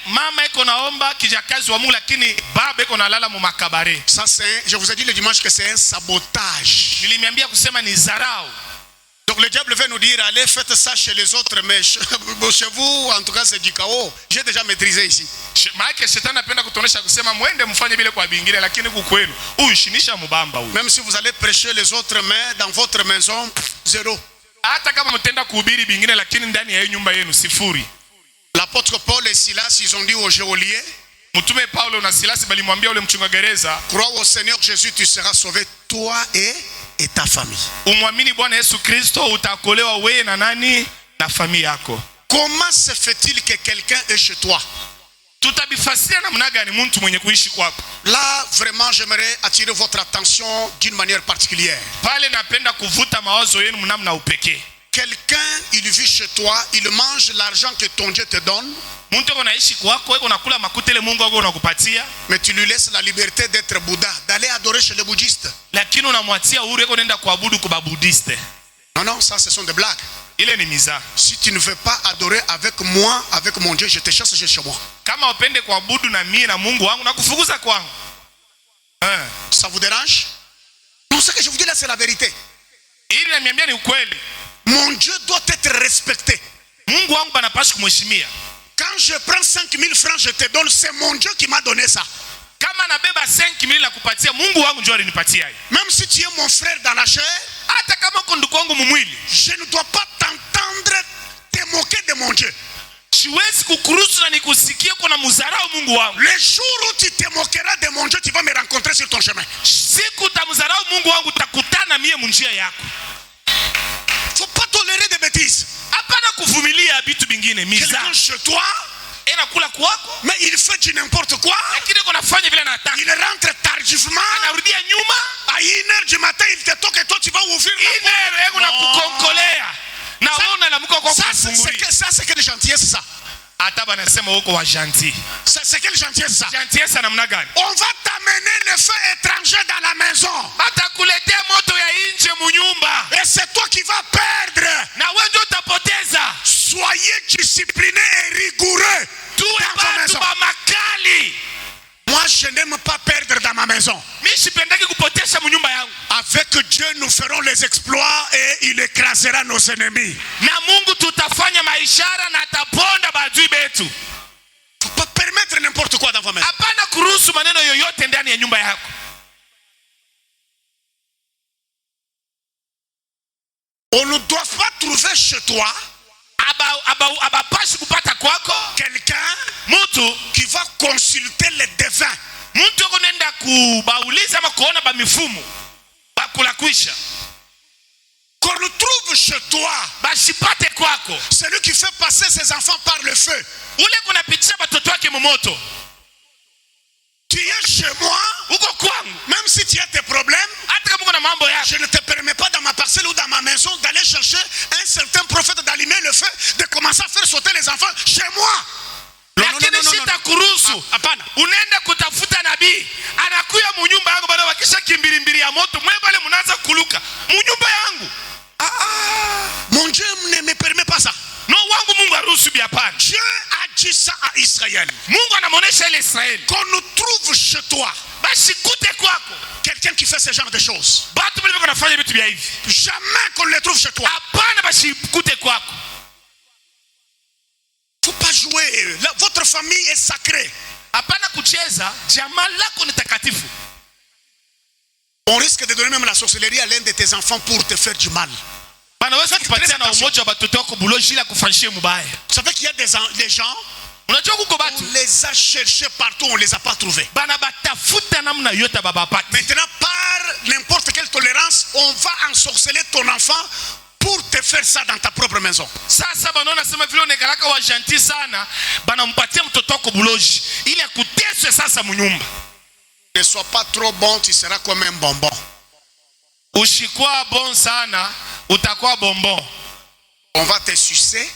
Mama eko naomba kijakazi wa Mungu lakini baba eko nalala mu makabare. Ça c'est, je vous ai dit le dimanche que c'est un sabotage. Nilimiambia kusema ni zarau. Donc le diable veut nous dire allez faites ça chez les autres mais chez vous en tout cas c'est du chaos. J'ai déjà maîtrisé ici. Maana shetani anapenda kutonesha kusema mwende mfanye vile kwa bingine lakini kukwenu uishinisha mubamba huyu. Même si vous allez prêcher les autres mais dans votre maison zéro. Hata kama mtenda kuhubiri bingine lakini ndani ya nyumba yenu sifuri. L'apôtre Paul et Silas, ils ont dit aux geôliers, Mtume Paulo na Silas balimwambia ule mchunga gereza, crois au Seigneur Jésus, tu seras sauvé, toi et ta famille. umwamini Bwana Yesu Kristo utakolewa wewe na nani na familia yako. Comment se fait-il que quelqu'un est chez toi? Tutabifasiria namna gani mtu mwenye kuishi kwako? Là, vraiment, j'aimerais attirer votre attention d'une manière particulière. Pale napenda kuvuta mawazo yenu namna upekee. Quelqu'un, il vit chez toi, il mange l'argent que ton Dieu te donne, Mtu eko naishi kwako, eko nakula makutele Mungu wako unakupatia, mais tu lui laisses la liberté d'être Bouddha, d'aller adorer chez les bouddhistes. lakini unamwatia uhuru eko nenda kuabudu kwa Buddhiste. Non, non, ça ce sont des blagues. Ile ni miza. Si tu ne veux pas adorer avec moi, avec mon Dieu, je te chasse chez moi. Kama upende kuabudu na mimi na Mungu wangu na kufukuza kwangu. Ça vous dérange? Non, ce que je vous dis là, c'est la vérité. Ili namiambia ni ukweli. Mon Dieu doit être respecté. Mungu wangu banapaswa kumheshimia. Quand je prends 5000 francs, je te donne, c'est mon Dieu qui m'a donné ça. Kama nabeba 5000 la kupatia, Mungu wangu ndio alinipatia. Même si tu es mon frère dans la chair, hata kama uko ndugu wangu mumwili, je ne dois pas t'entendre te moquer de mon Dieu. siwezi kukuruhusu na nikusikie kuna muzarau Mungu wangu. Le jour où tu te moqueras de mon Dieu, tu vas me rencontrer sur ton chemin. Siku utamuzarau Mungu wangu utakutana mie munjia yako. Faut pas tolérer des bêtises. Hapana kuvumilia vitu vingine miza. Quelqu'un chez toi, Inakula kwako, mais il fait du n'importe quoi. lakini kuna fanya vile anataka. Il rentre tardivement. Anarudia nyuma. À 1h du matin, il te toque et toi tu vas ouvrir la Ine rego na kukonkolea. Na ona la mko kwa Ça, kufungulia. c'est quelle gentillesse ça? Hata banasema uko wa gentil. C'est quelle gentillesse ça? Gentillesse namna gani? On va t'amener le feu étranger dans la maison. Batakuletea moto ya nje munyumba. Et c'est toi qui vas perdre. Na wewe ndio utapoteza. Soyez disciplinés et rigoureux Tuwe dans vos batu maisons. ba makali. Moi, je n'aime pas perdre dans ma maison. Mimi sipendaki kupotesha munyumba yangu. Avec Dieu, nous ferons les exploits et il écrasera nos ennemis. Na Mungu tutafanya maishara na ataponda badui betu. Faut pas permettre n'importe quoi dans vos maisons. Hapana kuruhusu maneno yoyote ndani ya nyumba yako. On ne doit pas trouver chez toi Abapashi kupata kwako quelqu'un mtu qui va consulter les devins. mtu yuko nenda kubauliza ama kuona ba mifumu bakula kwisha. Qu'on le trouve chez toi Bashipate kwako celui qui fait passer ses enfants par le feu. ule kunapitisha batoto wake momoto. Tu es chez moi, Uko kwangu, même si tu as tes problèmes, hata kama kuna mambo yako, je ne te permets pas dans ma parcelle ou dans ma maison d'aller chercher un certain prophète, d'allumer le feu, de commencer à faire sauter les enfants chez moi. lakini sitakuruhusu. Hapana. Unaenda kutafuta nabii, anakuya munyumba yangu bado wakisha kimbilimbili ya moto, mwe pale mnaanza kuluka munyumba yangu. vya pana. Dieu a dit ça à Israël. Mungu anamuonesha ile Israeli. Qu'on nous trouve chez toi Basi kute kwako. quelqu'un qui fait ce genre de choses. Batu bali wanafanya vitu vya hivi. Jamais qu'on le trouve chez toi. Hapana basi kute kwako. Faut pas jouer. Votre famille est sacrée. Hapana kucheza, jamaa lako ni takatifu. On risque de donner même la sorcellerie à l'un de tes enfants pour te faire du mal. Banaweza kupatia na umoja wa batoto wako buloji ila kufanyishia mubaya. Vous savez qu'il y a des gens, Unajua kuko batu on les a cherchés partout, on les a pas trouvés. bana batafuta namna yote baba pati. Maintenant, par n'importe quelle tolérance, on va ensorceler ton enfant pour te faire ça dans ta propre maison. Sasa banaona sema vile unekalaka wa gentil sana, banampatia mtoto wako buloji ili akuteswe sasa munyumba. Ne sois pas trop bon, tu seras comme un bonbon. Ushikuwa bon sana, utakuwa bonbon. On va te sucer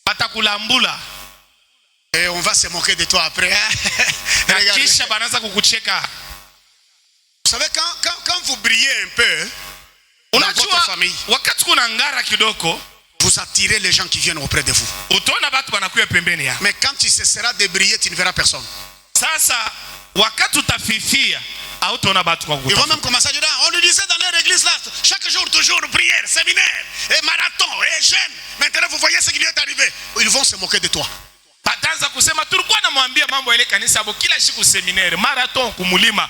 Batakulambula. et on va se moquer de toi après. Na kisha banaanza kukucheka. Vous savez, quand vous brillez un peu dans votre famille, wakati kuna ngara kidoko, vous attirez les gens qui viennent auprès de vous. utaona batu banakuya pembeni yako. Mais quand tu cesseras de briller, tu ne verras personne. Sasa wakati utafifia, hautaona batu kwa Ils vont kutafuta. même commencer à dire, on lui disait dans leur église là, chaque jour, toujours, prière, séminaire, et marathon, et jeûne. Maintenant, vous voyez ce qui lui est arrivé. Ils vont se moquer de toi. Bataanza kusema tulikuwa namwambia mambo ile kanisa hapo kila siku seminaire, marathon kumulima.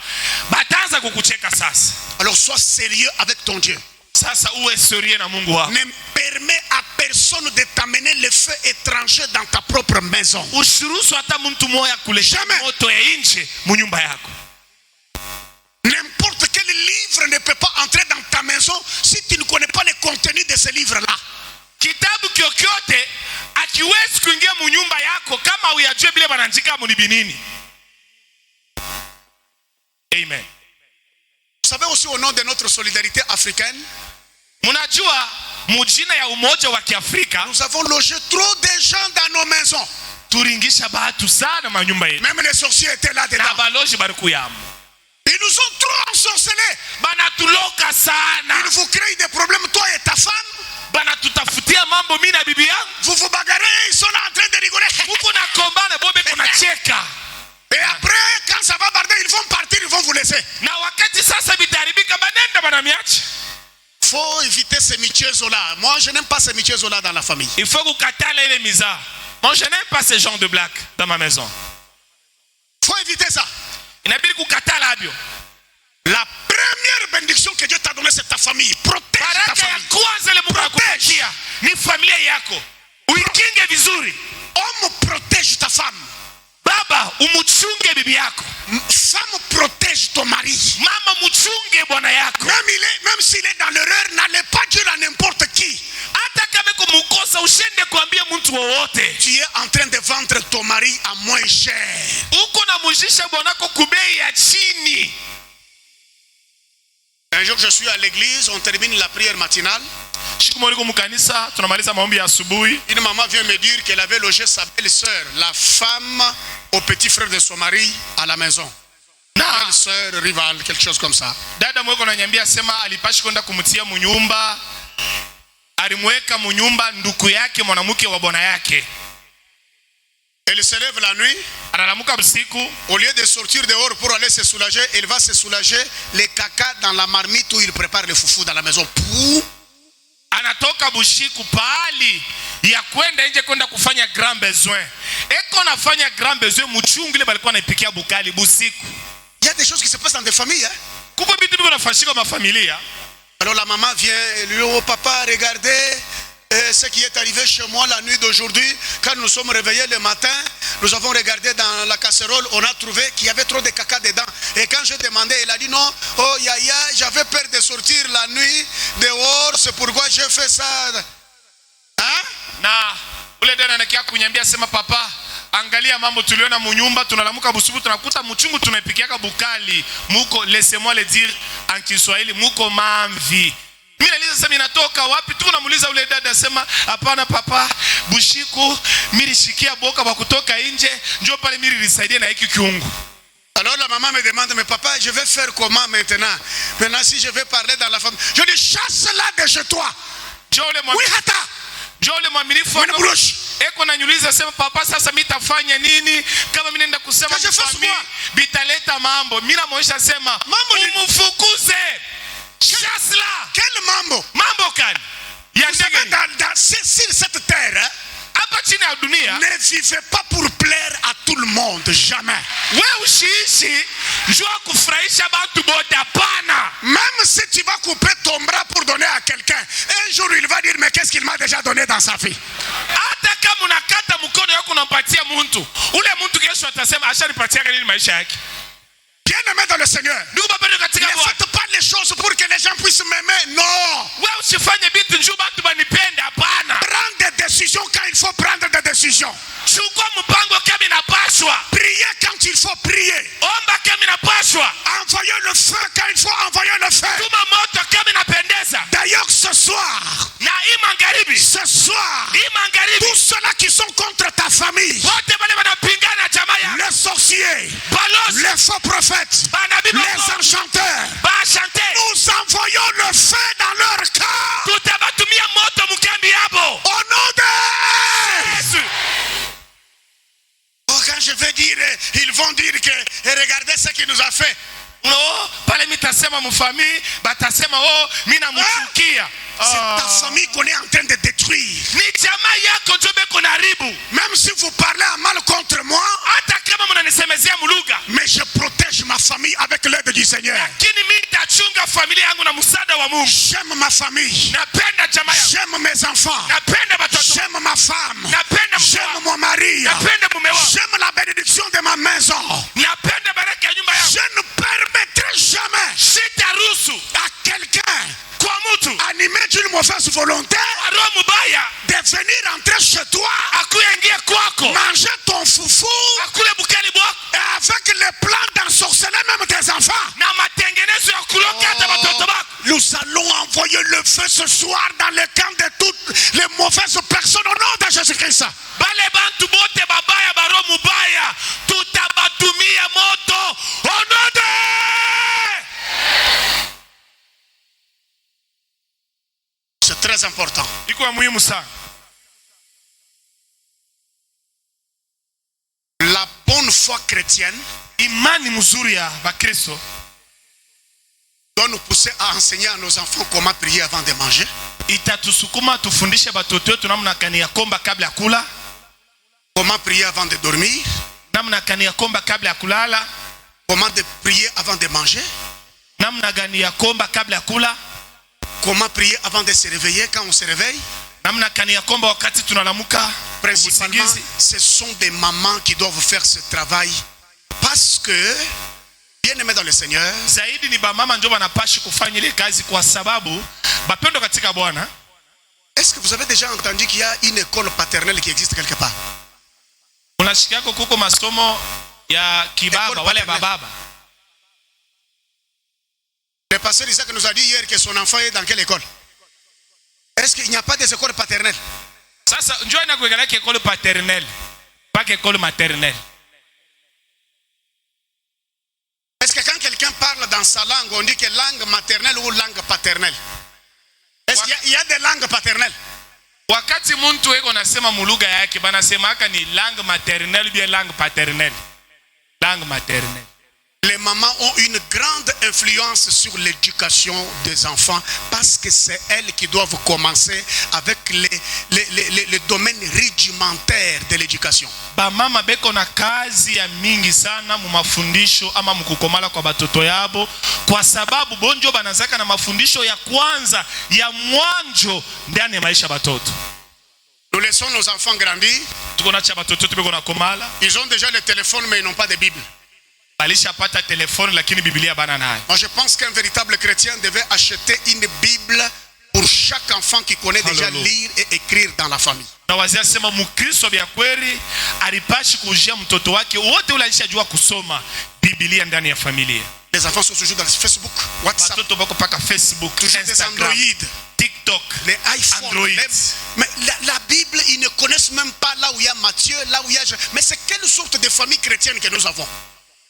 Bataanza kukucheka sasa. Alors sois sérieux avec ton Dieu. Sasa uwe sérieux na Mungu wako. Ne permets à personne de t'amener le feu étranger dans ta propre maison. Usiruhusu hata mtu mmoja kuleta moto ya nje munyumba yako. N'importe quel livre ne peut pas entrer dans ta maison si tu ne connais pas le contenu de ce livre-là. Kitabu kyokyote akiwezi kuingia munyumba yako kama uyajue bile banandika munibinini. Amen. Vous savez aussi au nom de notre solidarité africaine, Munajua mujina ya umoja wa Kiafrika, nous avons logé trop de gens dans nos maisons. turingisha batu sana manyumba yetu. Même les sorciers étaient là Na dedans. baloji barikuyamu. Ils nous ont trop ensorcelés. Banatuloka sana. Ils vous créent des problèmes, toi et ta femme. Banatutafutia mambo mimi na bibi yangu. Vous vous bagarrez, ils sont en train de rigoler. Muko na kombana bobe kuna cheka. Et après, quand ça va barder, ils vont partir, ils vont vous laisser. Na wakati sasa bitaribika banenda banamiacha. Faut éviter ces michezos-là. Moi, je n'aime pas ces michezos-là dans la famille. Il faut kukatala ile miza. Moi je n'aime pas ce genre de blague dans ma maison. Faut éviter ça. Inabidi kukatala abio. La première bénédiction que Dieu t'a donnée, c'est ta famille. Protège ta Baraka ya famille. kwanza ile Mungu anakupatia ni familia yako. Uikinge vizuri. Homme, protège ta femme. Baba, umuchunge bibi yako. Femme, protège ton mari. Mama, muchunge bwana yako. Même s'il est dans l'erreur, n'allez pas dire à n'importe qui. Hata kama kumukosa ushende kuambia mtu wowote. Tu es en train de vendre ton mari à moins cher. Uko na mujisha bwanako kubei ya chini. Un jour, je suis à l'église, on termine la prière matinale. Une maman vient me dire qu'elle avait logé sa belle-sœur, la femme au petit frère de son mari, à la maison. Belle-sœur, rivale, quelque chose comme ça. Dada mweko ananiambia sema alipashi kwenda kumtia munyumba. Alimweka munyumba nduku yake mwanamke wa bwana yake. Elle se lève la nuit. Analamuka usiku. Au lieu de sortir dehors pour aller se soulager, elle va se soulager les caca dans la marmite où il prépare le foufou dans la maison. Pou. Anatoka bushiku pahali ya kwenda nje kwenda kufanya grand besoin. Eko nafanya grand besoin muchungu ile balikuwa anaipikia bukali busiku. Il y a des choses qui se passent dans des familles. Hein? Kuko bitu biko nafashika mafamilia. Alors la maman vient et lui dit, oh papa, regardez ce qui est arrivé chez moi la nuit d'aujourd'hui. Quand nous sommes réveillés le matin, nous avons regardé dans la casserole, on a trouvé qu'il y avait trop de caca dedans. Et quand je demandais, elle a dit non, oh yaya, j'avais peur de sortir la nuit dehors, c'est pourquoi j'ai fait ça. Hein? Na ule dada anakia kunyambia sema papa, angalia mambo tuliona munyumba, tunalamuka busubu tunakuta mchungu tunaipikiaka bukali. Muko, laissez-moi le dire en Kiswahili, muko mamvi. Mimi naliza sema inatoka wapi? Tu namuuliza ule dada sema hapana papa, bushiku mimi nishikia boka wa kutoka nje, njoo pale mimi nisaidie na hiki kiungu. Alors la maman me demande, mais papa, je vais faire comment maintenant? Maintenant si je vais parler dans la famille, je dis chasse-la de chez toi. Njoo le Oui hata. mwaminifu eko nanyuliza sema papa sasa mitafanya nini kama mimi nenda kusema mfami bitaleta mambo mimi namuonyesha sema mfukuze chasla quel mambo kani ya sur cette terre hapa chini ya dunia ne vivez pas pour plaire à tout le monde, jamais. Wewe usiishi njoo kufurahisha watu wote, hapana. Même si tu vas couper ton bras pour donner à quelqu'un, un jour il va dire mais qu'est-ce qu'il m'a déjà donné dans sa vie. Hata kama unakata mkono wako unampatia mtu, ule mtu kesho atasema ashanipatia nini maisha yake. Bien-aimé dans le Seigneur, ne faites pas les choses pour que les gens puissent m'aimer, non. Prends des décisions quand il faut prendre des décisions. Priez quand il faut prier. Envoyez le feu quand il faut envoyer le feu. D'ailleurs ce soir, tous ceux-là qui sont contre ta famille, les sorciers, les faux prophètes, les enchanteurs, nous envoyons le feu dans leur camp. Au nom de Jésus. Oh, quand je vais dire, ils vont dire que regardez ce qu'il nous a fait. No, pale mitasema mfamii, batasema oh, mimi namchukia. C'est ta famille qu'on est en train de détruire. Ni jamaa yako ndio beko naribu. Même si vous parlez à mal contre moi, hata kama mnanisemezea muluga, mais je protège ma famille avec l'aide du Seigneur. Lakini mimi nitachunga familia yangu na msaada wa Mungu. J'aime ma famille. Napenda jamaa yangu. J'aime mes enfants. Napenda watoto. J'aime ma femme. Napenda j'aime mon mari. Napenda mume wangu. J'aime la bénédiction de ma maison. Napenda baraka ya nyumba yangu. Je ne permettrai jamais sitaruhusu à quelqu'un animé d'une mauvaise volonté de venir entrer chez toi, manger ton foufou et avec les plans d'ensorceler même tes enfants. Nous allons envoyer le feu ce soir dans le camp de toutes les mauvaises personnes au nom de Jésus-Christ. C'est très important. La bonne foi chrétienne doit nous pousser à enseigner à nos enfants comment prier avant de manger. Comment prier avant de dormir. Comment de prier avant de manger. Comment prier avant de se réveiller quand on se réveille. Principalement, ce sont des mamans qui doivent faire ce travail. Parce que, bien aimé dans le Seigneur, est-ce que vous avez déjà entendu qu'il y a une école paternelle qui existe quelque part? Le pasteur Isaac nous a dit hier que son enfant est dans quelle école? Est-ce qu'il n'y a pas des écoles paternelles? Sasa njoo na kuweka école paternelle, pas école maternelle. Est-ce que quand quelqu'un parle dans sa langue, on dit que langue maternelle ou langue paternelle? Est-ce qu'il y a des langues paternelles? Wakati muntu eko nasema muluga yake banasemaka ni langue maternelle ou bien langue paternelle. Langue maternelle. Les mamans ont une grande influence sur l'éducation des enfants parce que c'est elles qui doivent commencer avec les domaines rudimentaires de l'éducation. Bamama beko na kazi ya mingi sana mu mafundisho ama mkukomala kwa batoto yabo kwa sababu bonjo banazaka na mafundisho ya kwanza ya mwanjo ndani ya maisha batoto. Nous laissons nos enfants grandir. Tukona cha batoto tubeko na komala. Ils ont déjà le téléphone mais ils n'ont pas de Bible. Moi je pense qu'un véritable chrétien devait acheter une Bible pour chaque enfant qui connaît déjà lire et écrire dans la famille. Les enfants sont toujours dans Facebook, WhatsApp, toujours des Android, TikTok, les iPhones. Mais la Bible, ils ne connaissent même pas là où il y a Matthieu, là où il y a... Mais c'est quelle sorte de famille chrétienne que nous avons?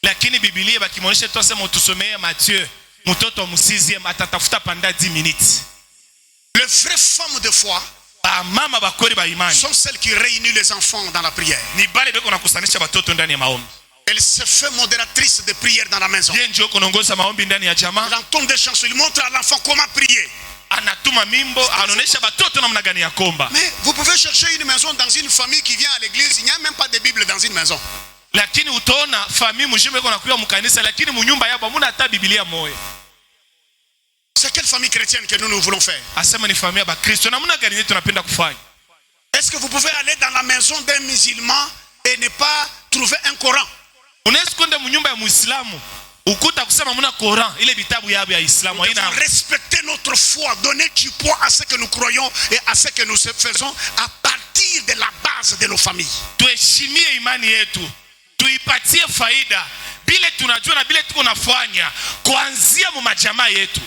Lakini Biblia bakimonisha tu sema utusomea Matthieu mtoto wa 6e atatafuta panda 10 minutes. Les vraies femmes de foi ba mama ba kweli ba imani sont celles qui réunissent les enfants dans la prière. ni bale beko na kusanisha batoto ndani ya maombi. Elle se fait modératrice de prière dans la maison. Yeye ndio kuongoza maombi ndani ya jamaa. Elle entonne des chansons, il montre à l'enfant comment prier. Anatuma mimbo, anaonesha batoto namna gani ya komba. Mais vous pouvez chercher une maison dans une famille qui vient à l'église, il n'y a même pas de Bible dans une maison. Lakini utaona famille mjumbe iko nakuwa mkanisa lakini munyumba yabo hamuna hata Biblia moyo. C'est quelle famille chrétienne que nous voulons faire? Asema ni familia ba Kristo namna gani yetu tunapenda kufanya. Est-ce que vous pouvez aller dans la maison d'un musulman et ne pas trouver un Coran? Unaweza kwenda munyumba ya Muislamu ukuta kusema muna Coran ile vitabu yabo ya Islamu haina. Nous devons respecter notre foi, donner du poids à ce que nous croyons et à ce que nous faisons à partir de la base de nos familles. Tuheshimie imani yetu. Tuipatie faida bile tunajua na bile tuko nafanya kuanzia mu majamaa yetu.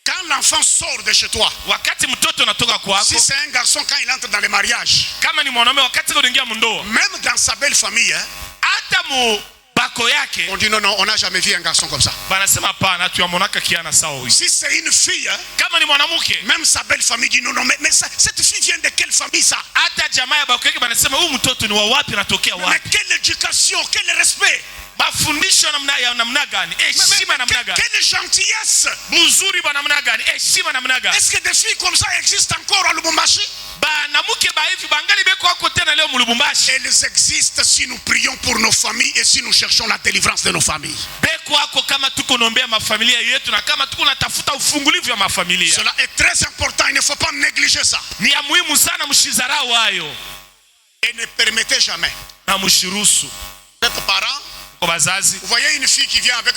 Quand l'enfant sort de chez toi, wakati mtoto anatoka kwako, si c'est un garçon quand il entre dans le mariage, kama ni mwanaume wakati anaingia mundoa, même dans sa belle famille, hata mu bako yake, on dit non, on n'a jamais vu un garçon comme ça. Banasema pana tuyamonaka kiana sawa huyu. Si c'est une fille, kama ni mwanamke, même sa belle famille dit non, mais ça, cette fille vient de quelle famille ça? Hata jamaa ya bako yake banasema huyu mtoto ni wa wapi, anatokea wapi? Mais quelle éducation, quel respect! Mafundisho namna gani? Heshima namna gani? Quelle gentillesse! Mzuri ba namna gani? Heshima namna gani? Est-ce que des filles comme ça existent encore à Lubumbashi? Banamuke ba hivi bangali beko wako tena leo mu Lubumbashi. Elles existent si nous prions pour nos familles et si nous cherchons la délivrance de nos familles. Beko wako kama tuko naombea mafamilia yetu na kama tuko natafuta ufungulivu ya mafamilia. Cela est très important, il ne faut pas négliger ça. Ni ya muhimu sana mshizarau hayo. Et ne permettez jamais. Na mshirusu. Votre parent, vous voyez une fille qui vient avec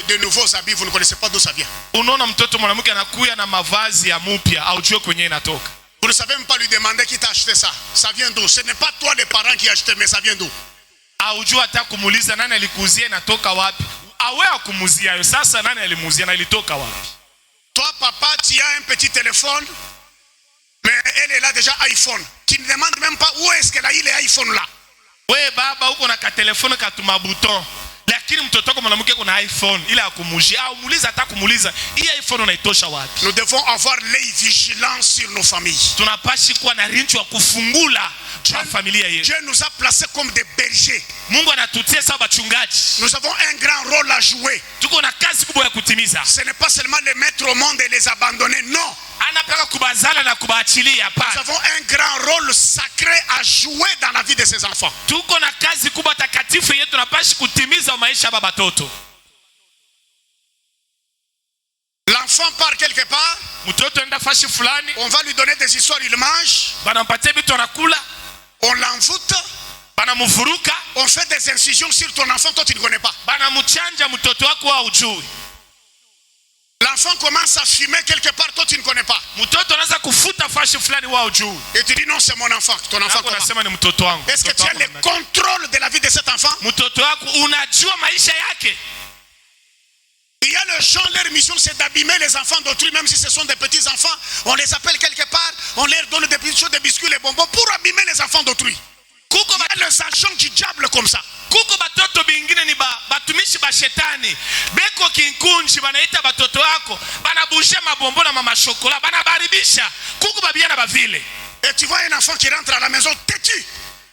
de nouveaux habits, vous ne connaissez pas d'où ça vient. Unaona mtoto mwanamke anakuja na mavazi ya mpya au jua kwenye inatoka. Vous ne savez même pas lui demander qui t'a acheté ça. Ça vient d'où? Ce n'est pas toi les parents qui acheté, mais ça vient d'où? Au jua hata kumuuliza nani alikuzia inatoka wapi? Awe akumuzia yo sasa nani alimuzia na ilitoka wapi? Toi papa, tu as un petit téléphone, mais elle est là déjà iPhone. Tu ne demandes même pas où est-ce qu'elle a eu les iPhone là. Wewe baba uko na ka telefone katuma bouton. Lakini mtoto wako mwanamke kuna iPhone ila akumujia au muuliza hata kumuuliza hii iPhone unaitosha wapi? Nous devons avoir l'œil vigilant sur nos familles. Tunapashi kuwa na rinchi wa kufungula kwa familia yetu. Dieu nous a placés comme des bergers. Mungu anatutia sawa bachungaji. Nous avons un grand rôle à jouer. Tuko na kazi kubwa ya kutimiza. Ce n'est pas seulement les mettre au monde et les abandonner, non. Anapaka kubazala na kubaachilia hapa. Nous avons un grand rôle sacré à jouer dans la vie de ces enfants. Tuko na kazi kubwa takatifu yetu tunapashi kutimiza maisha ya batoto. L'enfant part quelque part, mtoto enda fashi fulani, on va lui donner des histoires, il mange, banampatia vitu anakula, on l'envoûte, banamfuruka, on fait des incisions sur ton enfant, toi tu ne connais pas. Banamuchanja mtoto wako wa ujui. L'enfant commence à fumer quelque part, toi tu ne connais pas. Mtoto anaanza kufuta fashi fulani wa ujui. Et tu dis non, c'est mon enfant. Ton enfant unasema ni mtoto wangu. Est-ce que tu as le contrôle de la vie de cet enfant? Mtoto wako unajua maisha yake. Il y a le gens, leur mission c'est d'abîmer les enfants d'autrui, même si ce sont des petits enfants. On les appelle quelque part, on leur donne des petites choses, des biscuits, des bonbons pour abîmer les enfants d'autrui. Il y a les agents du diable comme ça. Kuko batoto bingine ni batumishi ba shetani. Beko kinkunji banaita batoto wako, banabusha mabombo na mama chocolat, banabaribisha. Kuko babiana bavile. Et tu vois un enfant qui rentre à la maison têtu.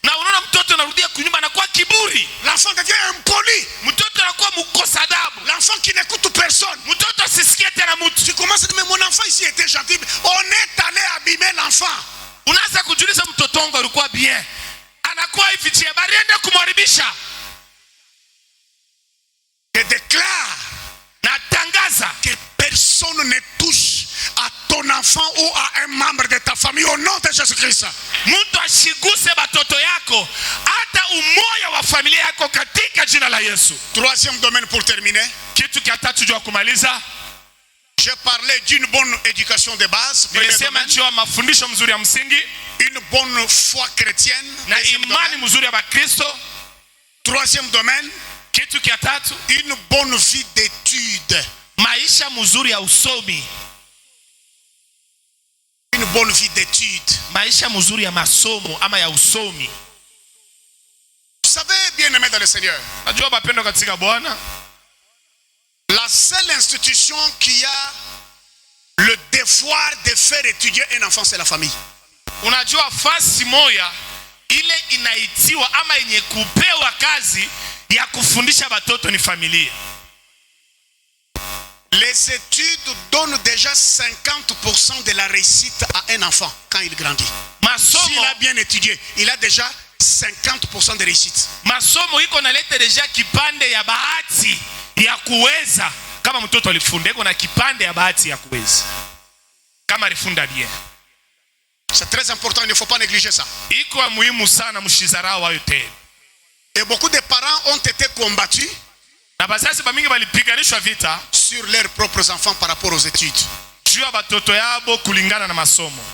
Na unaona mtoto anarudia kunyumba anakuwa kiburi. L'enfant devient impoli. Mtoto anakuwa mkosa adabu. L'enfant qui n'écoute personne. Mtoto asisikie tena mtu. Tu commences à dire mais mon enfant ici était gentil. On est allé abîmer l'enfant. Unaanza kujulisha mtoto wangu alikuwa bien. Anakuwa hivi je bariende kumharibisha. Je déclare, natangaza que personne ne touche à ton enfant ou à un membre de ta famille au nom de Jésus-Christ. Mtu ashiguse batoto yako hata umoja wa familia yako katika jina la Yesu. Troisième domaine pour terminer. Kitu cha tatu jua kumaliza. J'ai parlé d'une bonne éducation de base. Nimesema jua mafundisho mzuri ya msingi. Une bonne foi chrétienne. Na imani mzuri ya Bakristo. Troisième domaine. Kitu cha tatu. Une bonne vie d'étude. Maisha mzuri ya usomi. Une bonne vie d'étude. Maisha mzuri ya masomo ama ya usomi. Vous savez, bien-aimés dans le Seigneur, najua bapendo katika Bwana, la seule institution qui a le devoir de faire étudier un enfant, c'est la famille. Unajua fasi moya ile inaitiwa ama yenye kupewa kazi ya kufundisha watoto ni familia. Les études donnent déjà 50% de la réussite à un enfant quand il grandit. S'il a bien étudié, il a déjà 50% de réussite. Masomo iko naleta deja kipande ya bahati ya kuweza. Kama mtoto alifunda iko na kipande ya bahati ya kuweza. Kama alifunda bien. C'est très important, il ne faut pas négliger ça. Iko muhimu sana mshizarao hayo tena. Et beaucoup de parents ont été combattus na bazazi bamingi balipiganishwa vita sur leurs propres enfants par rapport aux études. Juu ya batoto yabo kulingana na masomo.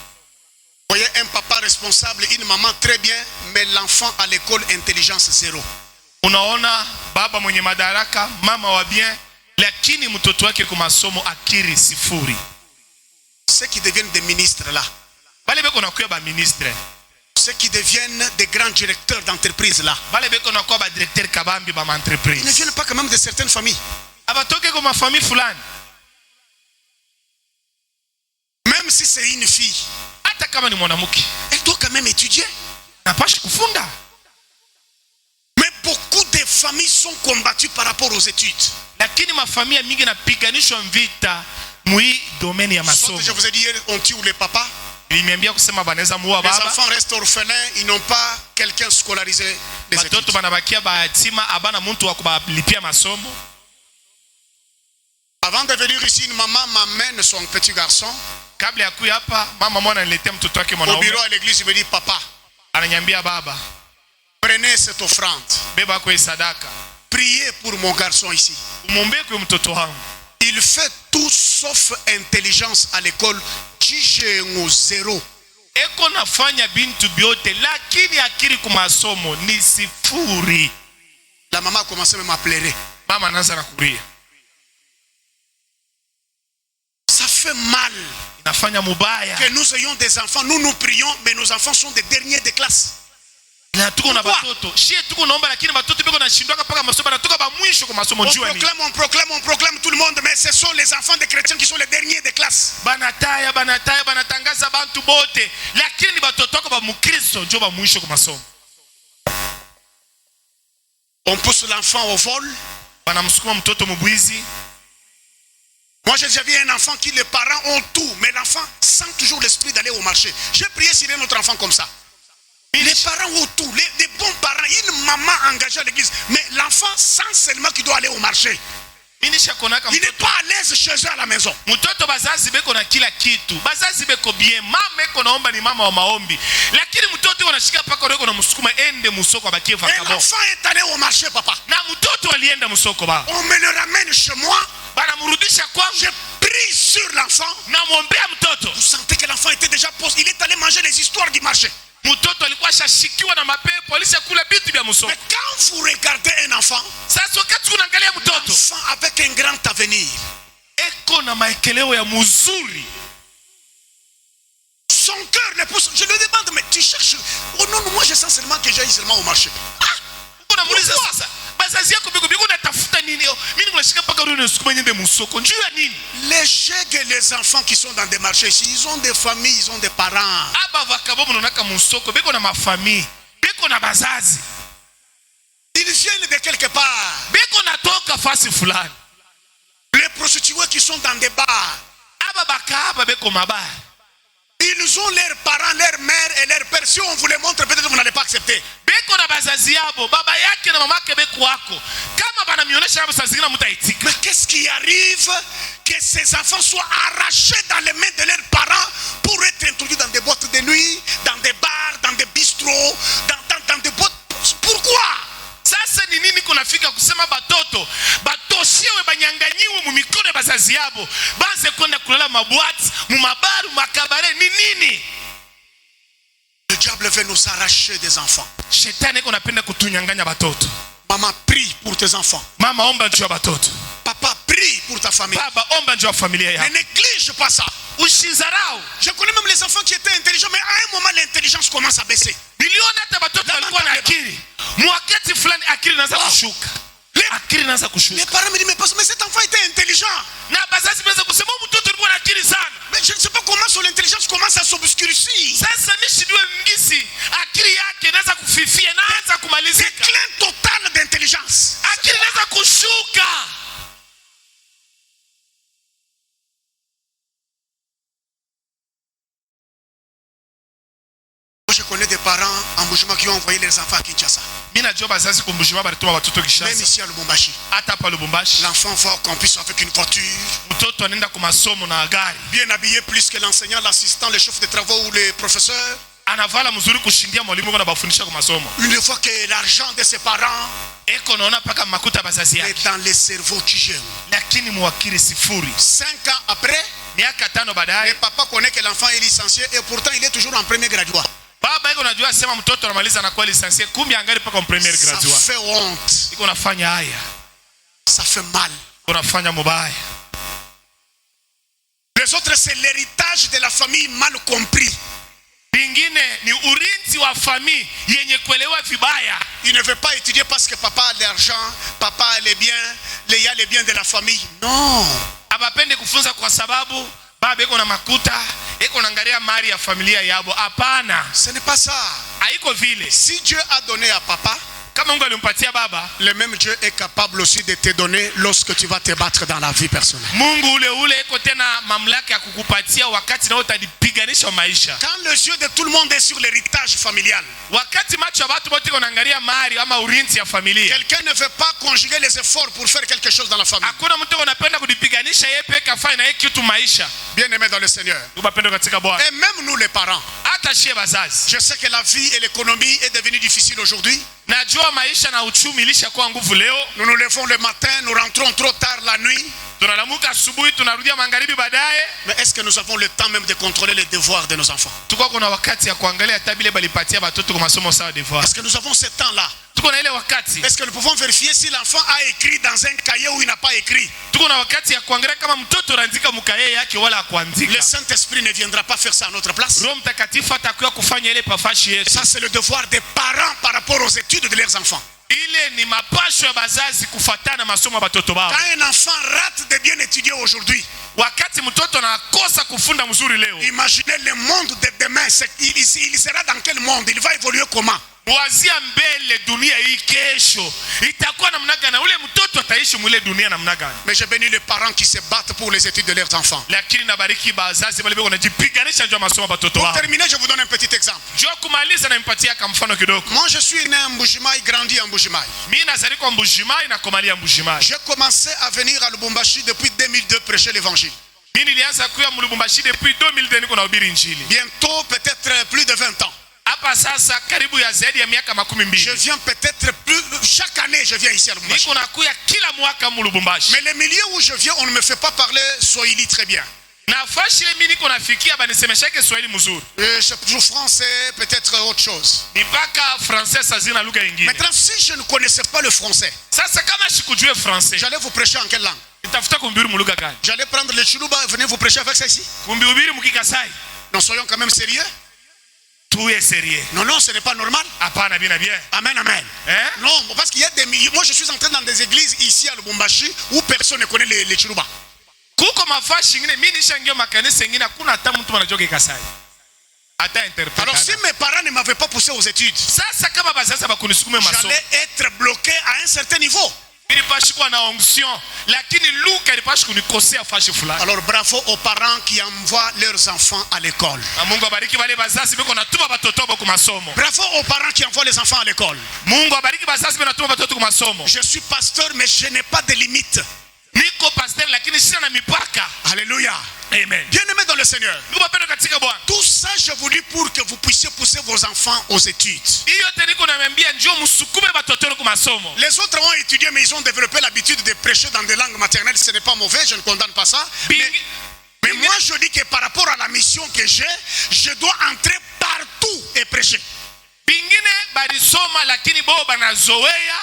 Voyez un papa responsable, une maman très bien, mais l'enfant à l'école intelligence zéro. Unaona baba mwenye madaraka, mama wa bien, lakini mtoto wake kwa masomo akiri sifuri. Ceux qui deviennent des ministres là, bale beko nakuya ba ministre, ceux qui deviennent des grands directeurs d'entreprise là, bale beko nakuya ba directeur kabambi ba entreprise, ils ne viennent pas quand même de certaines familles. Abatoke kwa famille fulani. Même si c'est une fille, hata kama ni mwanamke, elle doit quand même étudier. Napasha kufunda. Mais beaucoup de familles sont combattues par rapport aux études. Lakini mafamilia mingi napiganishwa vita mui domaine ya masomo. Je vous ai dit hier, on tue les papas. Les enfants restent orphelins, ils n'ont pas quelqu'un scolarisé des études. Avant de venir ici, une maman m'amène son petit garçon. Au bureau à l'église, il me dit, papa, prenez cette offrande. Priez pour mon garçon ici. Il fait tout sauf intelligence à l'école. J'ai zéro. Eko nafanya bintu biote lakini akili kumasomo ni sifuri. La maman a commencé même à pleurer. Mama anaanza na kulia. Ça fait mal. Inafanya mubaya. Que nous ayons des enfants, nous prions, mais nos enfants sont des derniers de classe. Na tuko na batoto. Shie tuko naomba lakini batoto biko na shindwa paka masomo na tuko ba mwisho kwa masomo njua ni. On proclame tout le monde, mais ce sont les enfants des chrétiens qui sont les derniers de classe. Banatangaza bantu bote lakini batoto kwa ba mukristo njoo ba mwisho kwa masomo. On pousse l'enfant au vol. Banamsukuma mtoto mubwizi. Moi j'ai déjà vu un enfant qui les parents ont tout, mais l'enfant sent toujours l'esprit d'aller au marché. J'ai prié sur un autre enfant comme ça. Les parents ont tout, les bons parents, une maman engagée à l'église, mais l'enfant sent seulement qu'il doit aller au marché. Il n'est pas à l'aise chez eux à la maison. Mtoto bazazi beko na kila kitu. Bazazi beko bien. Mama eko naomba ni mama wa maombi. Lakini mtoto anashika paka reko na msukuma ende musoko abakie vakabo. L'enfant est allé au marché, papa. Na mtoto alienda musoko ba. On me le ramène chez moi. Banamrudisha kwangu. Je prie sur l'enfant. Na muombea mtoto. Vous sentez que l'enfant était déjà posé. Il est allé manger les histoires du marché. Mtoto alikuwa shashikiwa na mapepo, alishakula vitu vya musoko. Mais quand vous regardez un enfant, sasa wakati unaangalia mtoto, enfant avec un grand avenir, eko na maekeleo ya muzuri. Son cœur le pousse. Je lui demande, mais tu cherches? Oh non, moi je sens seulement que j'aille seulement au marché. Kuna muuliza sasa, bazazi yako biko natafuta nini? Mimi nashika paka rudi nisukuma nyende musoko. Njoo ya nini? Les chèques et les enfants qui sont dans des marchés ici, ils ont des familles, ils ont des parents. Aba vakabo mnonaka musoko, biko na mafamille, biko na bazazi. Ils viennent de quelque part. Biko natoka fasi fulani. Les prostituées qui sont dans des bars. Aba bakaba biko mabaya. Ils ont leurs parents, leurs mères et leurs pères. Si on vous les montre, peut-être vous n'allez pas accepter. Beko na bazazi yabo, baba yake na mamake beko wako. Kama banamionesha hapo sasa zingine mtaitika. Mais qu'est-ce qui arrive? Que ces enfants soient arrachés dans les mains de leurs parents pour être introduits dans des boîtes de nuit, dans des bars, dans des bistrots, dans des boîtes. Pourquoi? Sasa ni nini kunafika kusema batoto batoshewe banyanganyiwe mu mikono ya bazazi yabo banze kwenda kulala mabwati mu mabaru makabare ni nini? Le diable veut nous arracher des enfants. Shetani iko napenda kutunyanganya batoto. Maman prie pour tes enfants. Mama omba njoo batoto. Papa prie pour ta famille. Baba omba njoo familia yako. Ne néglige pas ça. Ushizarau. Je connais même les enfants qui étaient intelligents, mais à un moment l'intelligence commence à baisser. Niliona hata batoto walikuwa na akili. Mwakati fulani akili inaanza kushuka. Akili inaanza kushuka. Les parents me disent mais cet enfant était intelligent. Na bazazi beza kusema mtoto alikuwa na akili sana. Mais je ne sais pas comment son intelligence commence à s'obscurcir. Sasa je connais des parents en Mbujima qui ont envoyé les enfants à Kinshasa. Mina najua bazazi kumbujima balituma watoto Même Kinshasa. ici à Lubumbashi. Hata pa Lubumbashi. L'enfant va au campus avec une voiture. Mtoto anaenda kwa masomo na gari. Bien habillé plus que l'enseignant, l'assistant, le chef de travaux ou le professeur. Anavala mzuri kushindia mwalimu kwa bafundisha kwa masomo. Une fois que l'argent de ses parents Eko naona paka makuta bazazi yake. est dans les cerveaux qui gèrent. Lakini muwakili sifuri. 5 ans après, Miaka 5 le baadaye papa connaît que l'enfant est licencié et pourtant il est toujours en premier graduat. baba iko najua sema mtoto anamaliza na kwa lisansie kumbe angali paka premier Ça graduate. fait honte. Iko nafanya haya. Ça fait mal. Iko nafanya mubaya. Les autres, c'est l'héritage de la famille mal compris. Bingine ni urinzi wa famii yenye kuelewa vibaya. Il ne veut pas étudier parce que papa a de l'argent, papa a les biens, il y a les biens de la famille. Non. Abapende kufunza kwa sababu baba iko na makuta, iko naangalia mali ya familia yabo. Hapana. Ce n'est pas ça. Haiko vile. Si Dieu a donné à papa, Kama Mungu alimpatia baba, le même Dieu est capable aussi de te donner lorsque tu vas te battre dans la vie personnelle. Mungu ule iko tena mamlaka ya kukupatia wakati na utadipiganisha maisha. Quand les yeux de tout le monde est sur l'héritage familial, Wakati macho ya watu wote wanaangalia mali ama urinzi ya familia. quelqu'un ne veut pas conjuguer les efforts pour faire quelque chose dans la famille. Hakuna mtu anapenda kudipiganisha yeye peke afanye na yeye kitu maisha. Bien aimé dans le Seigneur. Upendo katika Bwana. Et même nous les parents. Hata shie bazazi. Je sais que la vie et l'économie est devenue difficile aujourd'hui. Najua maisha na uchumi ilishakuwa nguvu leo. Nous nous levons le matin, nous rentrons trop tard la nuit. Tunalamuka asubuhi tunarudia magharibi baadaye. Mais est-ce que nous avons le temps même de contrôler les devoirs de nos enfants? Tuko kuna wakati ya kuangalia hata bile balipatia watoto kwa masomo sawa devoir. Est-ce que nous avons ce temps-là? Tuko na ile wakati. Est-ce que nous pouvons vérifier si l'enfant a écrit dans un cahier ou il n'a pas écrit? Tuko na wakati ya kuangalia kama mtoto anaandika mkaye yake wala akuandika. Le Saint-Esprit ne viendra pas faire ça à notre place. Roho Mtakatifu atakuwa kufanya ile pafashi yetu. Ça c'est le devoir des parents par rapport aux études de leurs enfants. Ile ni mapasho ya bazazi kufuatana masomo ya watoto wao. Quand un enfant rate de bien étudier aujourd'hui, Wakati mtoto anakosa kufunda mzuri leo. imaginez le monde de demain. Il sera dans quel monde? Il va évoluer comment? Wazia mbele dunia hii kesho itakuwa namna gani? Ule mtoto ataishi mwile dunia namna gani? Mais je bénis les parents qui se battent pour les études de leurs enfants. Lakini nabariki bazazi wale wanajipiganisha ndio masomo ya watoto Pour wao. terminer, je vous donne un petit exemple. Njoo kumaliza na nimpatia kama mfano kidogo. Moi, je suis né en Mbujimai, grandi en Mbujimai. Mimi nazali kwa Mbujimai na komalia Mbujimai. J'ai commencé à venir à Lubumbashi depuis 2002 prêcher l'évangile. Mimi nilianza kuja Lubumbashi depuis 2002 niko nahubiri injili. Bientôt, peut-être plus de 20 ans. Hapa sasa karibu ya zaidi ya miaka 12. Je viens peut-être plus, chaque année je viens ici à Lubumbashi. Niko nakuya kila mwaka Lubumbashi. Mais le milieu où je viens, on ne me fait pas parler Swahili très bien. Nafasi ile mimi niko nafikia banisemeshake Swahili mzuri. C'est toujours français, peut-être autre chose. Ni mpaka français sazina lugha nyingine. Maintenant, si je ne connaissais pas le français, Sasa kama sikujue français, j'allais vous prêcher en quelle langue? nitafuta kumbiri mu lugha gani? J'allais prendre le Chiluba et venir vous prêcher avec ça ici? Kumbihubiri mkikasai. Non, soyons quand même sérieux. Tuye sérieux. Non, non, ce n'est pas normal. Hapana bien bien. Amen, amen. Hein? Non, parce qu'il y a des milliers. Moi, je suis entré dans des églises ici à Lubumbashi où personne ne connaît les Chiluba. Kuko mafashi ngine mimi nishangia makanisa ngine hakuna hata mtu anajua kikasai. Hata interprète. Alors, si mes parents ne m'avaient pas poussé aux études, Sasa kama bazazi bakunisukume masomo. j'allais être bloqué à un certain niveau. Nilipashi kuwa na onction lakini Luka ilipashi kunikosea fashi fulani. Alors, bravo aux parents qui envoient leurs enfants à l'école. Na Mungu abariki wale bazazi biko natuma batoto bako ku masomo. Bravo aux parents qui envoient les enfants à l'école. Mungu abariki bazazi biko natuma batoto ku masomo. Je suis pasteur, mais je n'ai pas de limite. Niko pastor lakini sina na mipaka. Alléluia. Amen. Bien-aimés dans le Seigneur. Nupapendo katika Bwana. Tout ça, je vous dis pour que vous puissiez pousser vos enfants aux études. Hiyo tena niko naambia njoo msukume batoto ku masomo. Les autres ont étudié, mais ils ont développé l'habitude de prêcher dans des langues maternelles. Ce n'est pas mauvais, je ne condamne pas ça. Mais moi, je dis que par rapport à la mission que j'ai, je dois entrer partout et prêcher. Bingine balisoma lakini bo banazoea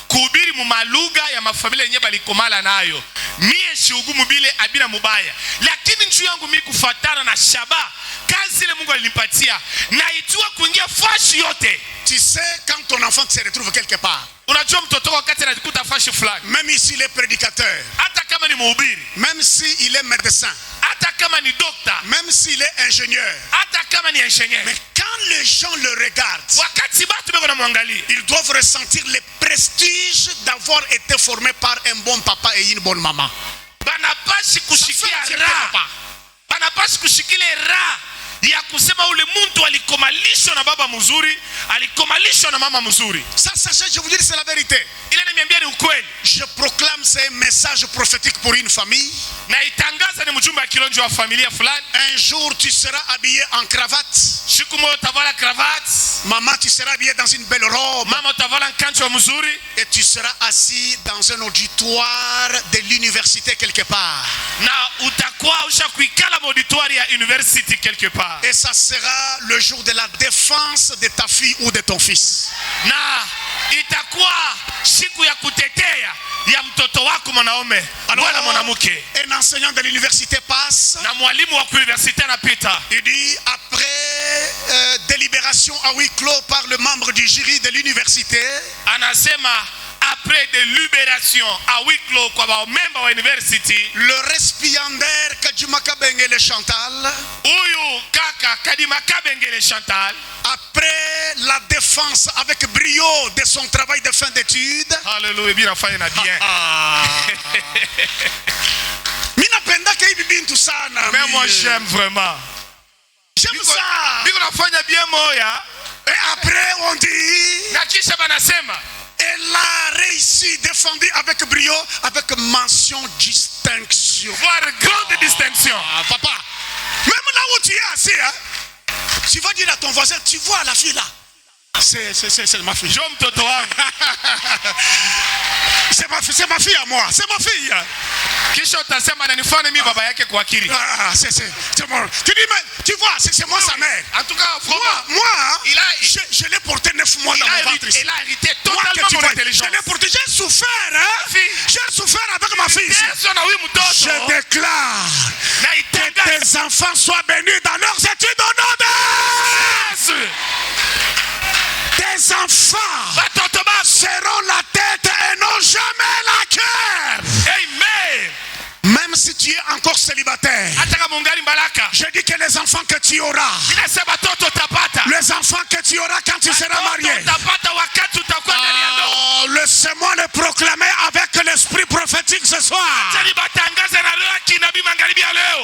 kuhubiri mu malugha ya mafamilia yenyewe balikomala nayo. Mie shiugumu bile abina mubaya. Lakini njuu yangu mimi kufuatana na shaba kazi ile Mungu alinipatia na itua kuingia fashi yote. Tu sais, quand ton enfant se retrouve quelque part, Unajua mtoto wakati anajikuta fashi fulani. même s'il est prédicateur, Hata kama ni mhubiri, même s'il est médecin, hata kama ni dokta, même s'il est ingénieur, hata kama ni ingénieur. mais quand les gens le regardent, Wakati batu beko na mwangalia, ils doivent ressentir le prestige d'avoir été formé par un bon papa et une bonne maman. banapashi kushikia Ça fait raha. papa. Banapashi kushikile raha ya kusema ule muntu alikomalishwa na baba mzuri, alikomalishwa na mama mzuri. Ça, sachez, je vous dis, c'est la vérité. Ile niambia ni ukweli. Je proclame c'est un message prophétique pour une famille. Na itangaza ni mjumbe wa kilonjo wa familia fulani. Un jour tu seras habillé en cravate. Siku moja utavala cravate. Maman, tu seras habillé dans une belle robe. Mama utavala kancho mzuri. Et tu seras assis dans un auditoire de l'université quelque part. Na utakuwa ushakuikala auditoire ya university quelque part. Et ça sera le jour de la défense de ta fille ou de ton fils. Na itakuwa siku ya kutetea ya mtoto wako mwanaume wala mwanamke. Un enseignant de l'université passe. Na mwalimu wa université anapita. Il dit après délibération à huis clos par le membre du jury de l'université. Anasema après délibération à huis clos kwa ba member wa university. Le récipiendaire Kadimaka Bengele Chantal. Uyu kaka Kadimaka Bengele Chantal. Après la défense avec brio de son travail de fin d'études. Alléluia, bien fait na bien. Mina penda ke bibi tout ça na. Mais moi j'aime vraiment. J'aime ça. Biko nafanya bien moya. Et après on dit. Na kisha banasema. Elle a réussi, défendu avec brio, avec mention distinction. Voir grande distinction. Papa, même là où tu es assis, hein, tu vas dire à ton voisin, tu vois la fille là. C'est ma fille. C'est ma fille à moi. C'est ma fille. Kisha utasema nanifanye mimi baba yake kwa akili. C'est moi. Tu dis mais tu vois c'est moi sa mère. En tout cas moi je l'ai porté 9 mois dans mon ventre. Il a hérité totalement mon intelligence. Je l'ai porté, j'ai souffert hein. J'ai souffert avec ma fille. Je déclare que tes enfants soient bénis dans leurs études au nom de Jésus. Tes enfants seront la tête et non jamais la cœur. Amen. Même si tu es encore célibataire, je dis que les enfants que tu auras, les enfants que tu auras quand tu seras marié, laissez-moi le proclamer avec l'esprit prophétique ce soir.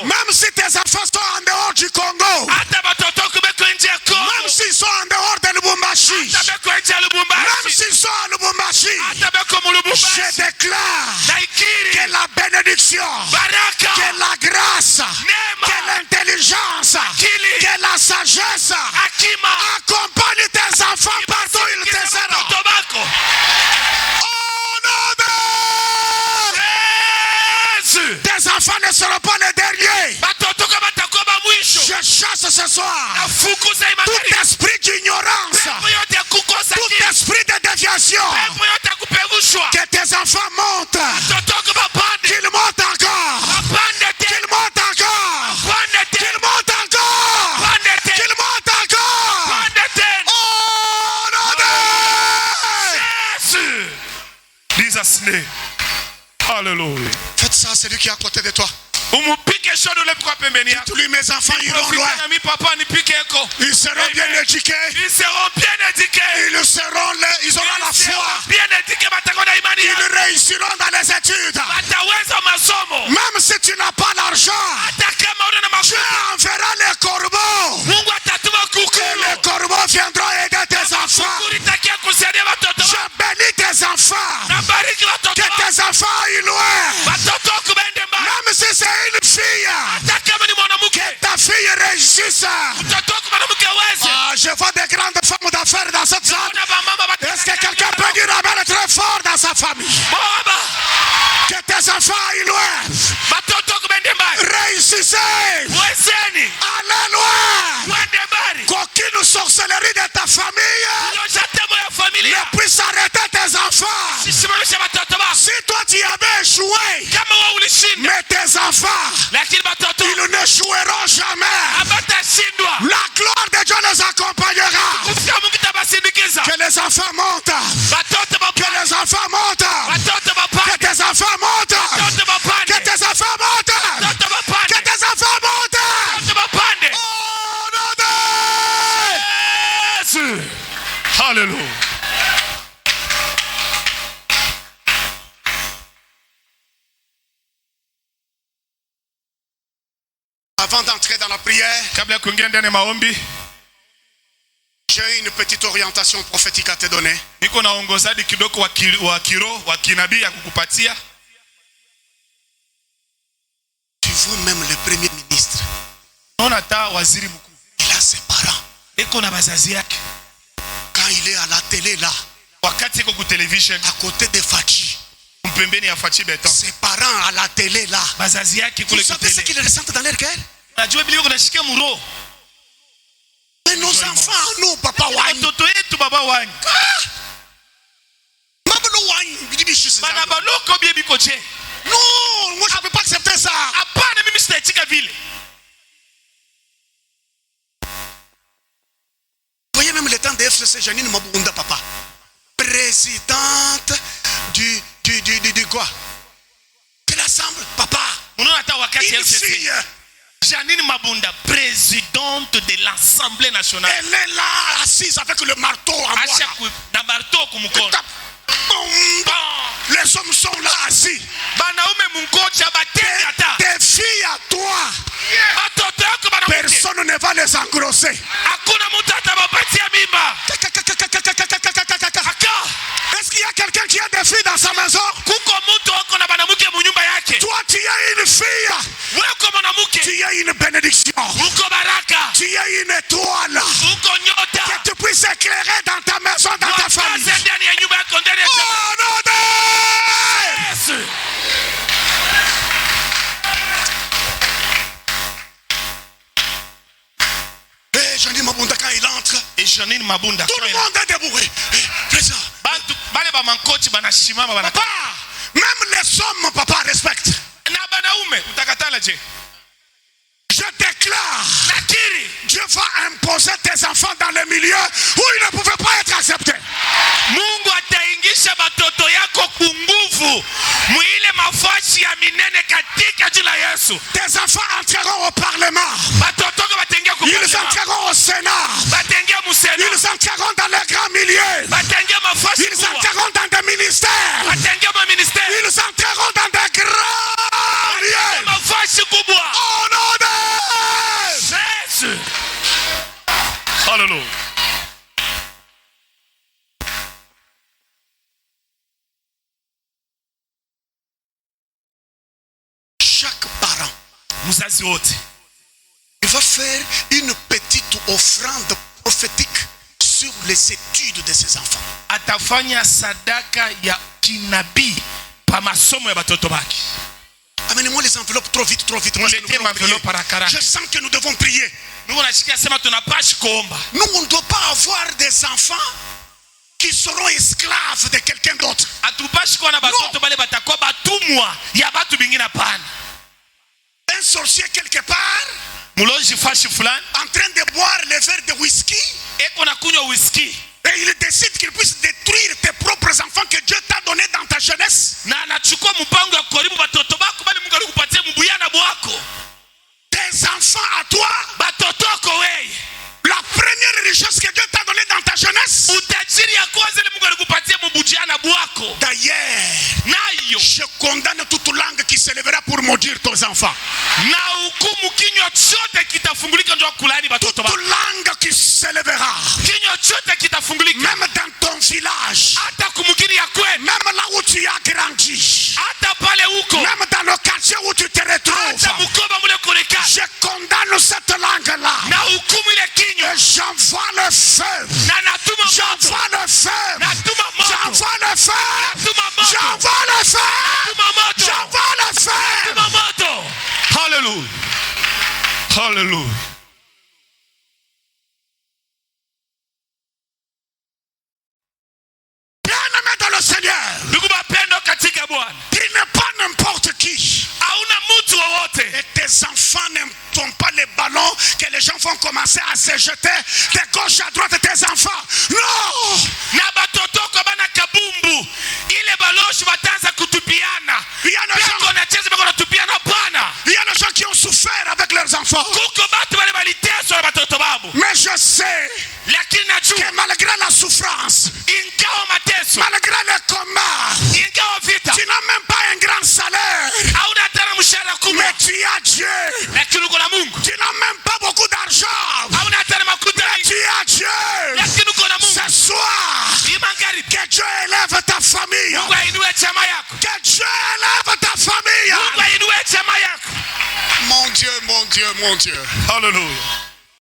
Même si tes enfants sont en dehors du Congo, même s'ils sont en dehors de Lubumbashi, même s'ils sont à Lubumbashi, je déclare que la bénédiction, que la grâce, que l'intelligence, que la sagesse accompagne tes enfants partout où ils te seront. Oh non, tes enfants ne seront pas les derniers. Je chasse ce soir tout esprit d'ignorance, tout esprit de déviation. Que tes enfants montent, qu'ils montent encore, qu'ils montent encore, qu'ils montent encore, qu'ils montent encore. Oh non, Jesus name. Hallelujah. Faites ça, c'est lui qui est à côté de toi. Tous les mes enfants iront loin. Ils seront bien éduqués. Ils auront la foi. Ils réussiront dans les études. Même si tu n'as pas l'argent, tu enverras les corbeaux. Et les corbeaux viendront aider tes enfants. Je bénis tes enfants. Que tes enfants aillent loin. Même si c'est une fille, que ta fille réussisse. Je vois des grandes femmes d'affaires dans cette salle. Est-ce que quelqu'un peut dire amen très fort dans sa famille? Que tes enfants aillent loin. Réussissez. Allez loin. Qu'aucune sorcellerie de ta famille ne puisse arrêter tes enfants. Si toi tu avais échoué, mais tes enfants, ils n'échoueront jamais. La gloire de Dieu les accompagnera. Que les enfants montent. Que les enfants montent. Que tes enfants montent. Que tes enfants montent. Que tes enfants montent. Oh non. Hallelujah. Avant d'entrer dans la prière, Kabla ya kuingia ndani ya maombi, j'ai une petite orientation prophétique à te donner. niko na ongozaji kidogo wa kiroho wa kinabii ya kukupatia. Tu vois même le premier ministre. Unaona ta waziri mkuu, Il a ses parents. iko na bazazi yake. Quand il est à la télé là, Wakati iko ku television, à côté de Fachi, mpembeni ya Fachi Beton, ses parents à la télé là. bazazi yake Vous kule savez ce kutele. qu'ils ressentent dans leur cœur? Unajua bila kunashikia muro. Mais nos enfants, nous, papa Wany. Watoto wetu baba wangu. Maman Wany, Bana baloko bie biko je. non, moi je ne peux pas accepter ça. Hapana, mimi sitaitika vile. Vous voyez même le temps de FCC, Janine Mabunda, papa. Présidente du quoi? De l'Assemblée, papa. Unaona ta wakati Une FCC. fille. Janine Mabunda, présidente de l'Assemblée nationale. Elle est là, assise avec le marteau en bois. Acha na marto kumukono. Les hommes sont là assis. Banaume mungoja bateni ata. Tes filles à toi, Watoto wako banamuke. personne ne va les engrosser. Hakuna mtu atawapatia mimba. Est-ce qu'il y a quelqu'un qui a des filles dans sa maison? Kuko mtu wako na banamuke munyumba yake. Toi, tu as une fille. Wewe uko mwanamke. Tu as une bénédiction. Uko baraka. Tu as une étoile. Uko nyota. Que tu puisses éclairer dans ta maison, dans ta famille. Wakaze ndani ya nyumba yako ndani ya chama. Oh non, Yesu. Et Janine Mabunda, quand il entre, Et Janine Mabunda. tout le monde est debout. Présent. Bantu bale ba mankochi banashimama bana. Papa, même les hommes, papa, respecte. Na banaume utakatala je? Je déclare, Nakiri. Dieu va imposer tes enfants dans les milieux où ils ne pouvaient pas être acceptés. Mungu ataingisha batoto yako kunguvu mwile mafashi ya minene katika jina la Yesu. Tes enfants entreront au Parlement. Batoto ko batengia ku Ils entreront au Sénat. batengia musena. Ils entreront dans les grands milieux. Batengia mafashi Ils kubwa. entreront dans des ministères. Batengia ma ministère. Ils entreront dans des grands lieux. Mafashi kubwa. Oh non, non. Yesu. Hallelujah. Chaque parent, Muzazi wote il va faire une petite offrande prophétique sur les études de ses enfants. atafanya sadaka ya kinabii pa masomo ya batoto baki. Amenez-moi les enveloppes trop vite, trop vite. Moi, Mettez ma enveloppe par la carac. je sens que nous devons prier. Mungu anashikia sema tunapashi kuomba. Nous, on ne doit pas avoir des enfants qui seront esclaves de quelqu'un d'autre. Atupashi kuwa na batoto bale batakuwa batumwa ya batu bingine hapana. Un sorcier quelque part, Muloji fashi fulani en train de boire les verres de whisky, eko na kunywa whisky et il décide qu'il puisse détruire tes propres enfants que Dieu t'a donnés dans ta jeunesse. na anachukua mpango ya karibu batoto bako bali Mungu alikupatia mbuyana bwako. Tes enfants à toi, Batoto wako wewe. la première richesse que Dieu t'a donnée dans ta jeunesse. Utajiri ya kwanza ile Mungu alikupatia mbujana bwako. D'ailleurs, Nayo je condamne toute langue qui s'élèvera pour maudire tes enfants. na hukumu kinywa chote kitafungulika ndio kulani batoto Toute bako. langue qui s'élèvera, Kinywa chote kitafungulika. même dans ton village, Hata kumukini ya kwenu. même là où tu as grandi, Hata pale huko. même dans le quartier où tu te Hata retrouves, mkoba mule kuleka. je condamne cette langue-là. Na hukumu ile kinywa. Et j'envoie le feu. Na natuma moto. J'envoie le feu. Natuma moto. J'envoie le feu. Natuma moto. J'envoie le feu. Natuma moto. J'envoie le feu. Natuma moto. Hallelujah. Hallelujah. Bien-aimé dans le Seigneur, Ndugu bapendo katika Bwana. il n'est pas n'importe qui. Hauna mtu wowote. Et tes enfants ne sont pas les ballons que les gens vont commencer à se jeter de gauche à droite. Tes enfants, non. Na batoto kwa bana kabumbu. Ile baloshi bataanza kutupiana. Il y a des gens, Bako na cheze bako natupiana pana. il y a des gens qui ont souffert avec leurs enfants. Kuko batu bale baliteswa na batoto babu. Mais je sais Lakini najua que malgré la souffrance, ingawa mateso, malgré le combat, ingawa vita, tu n'as même pas un grand salaire. hauna hata mshahara kubwa. Mais tu as Dieu. Lakini uko na Mungu. Tu n'as même pas mon Dieu. Hallelujah.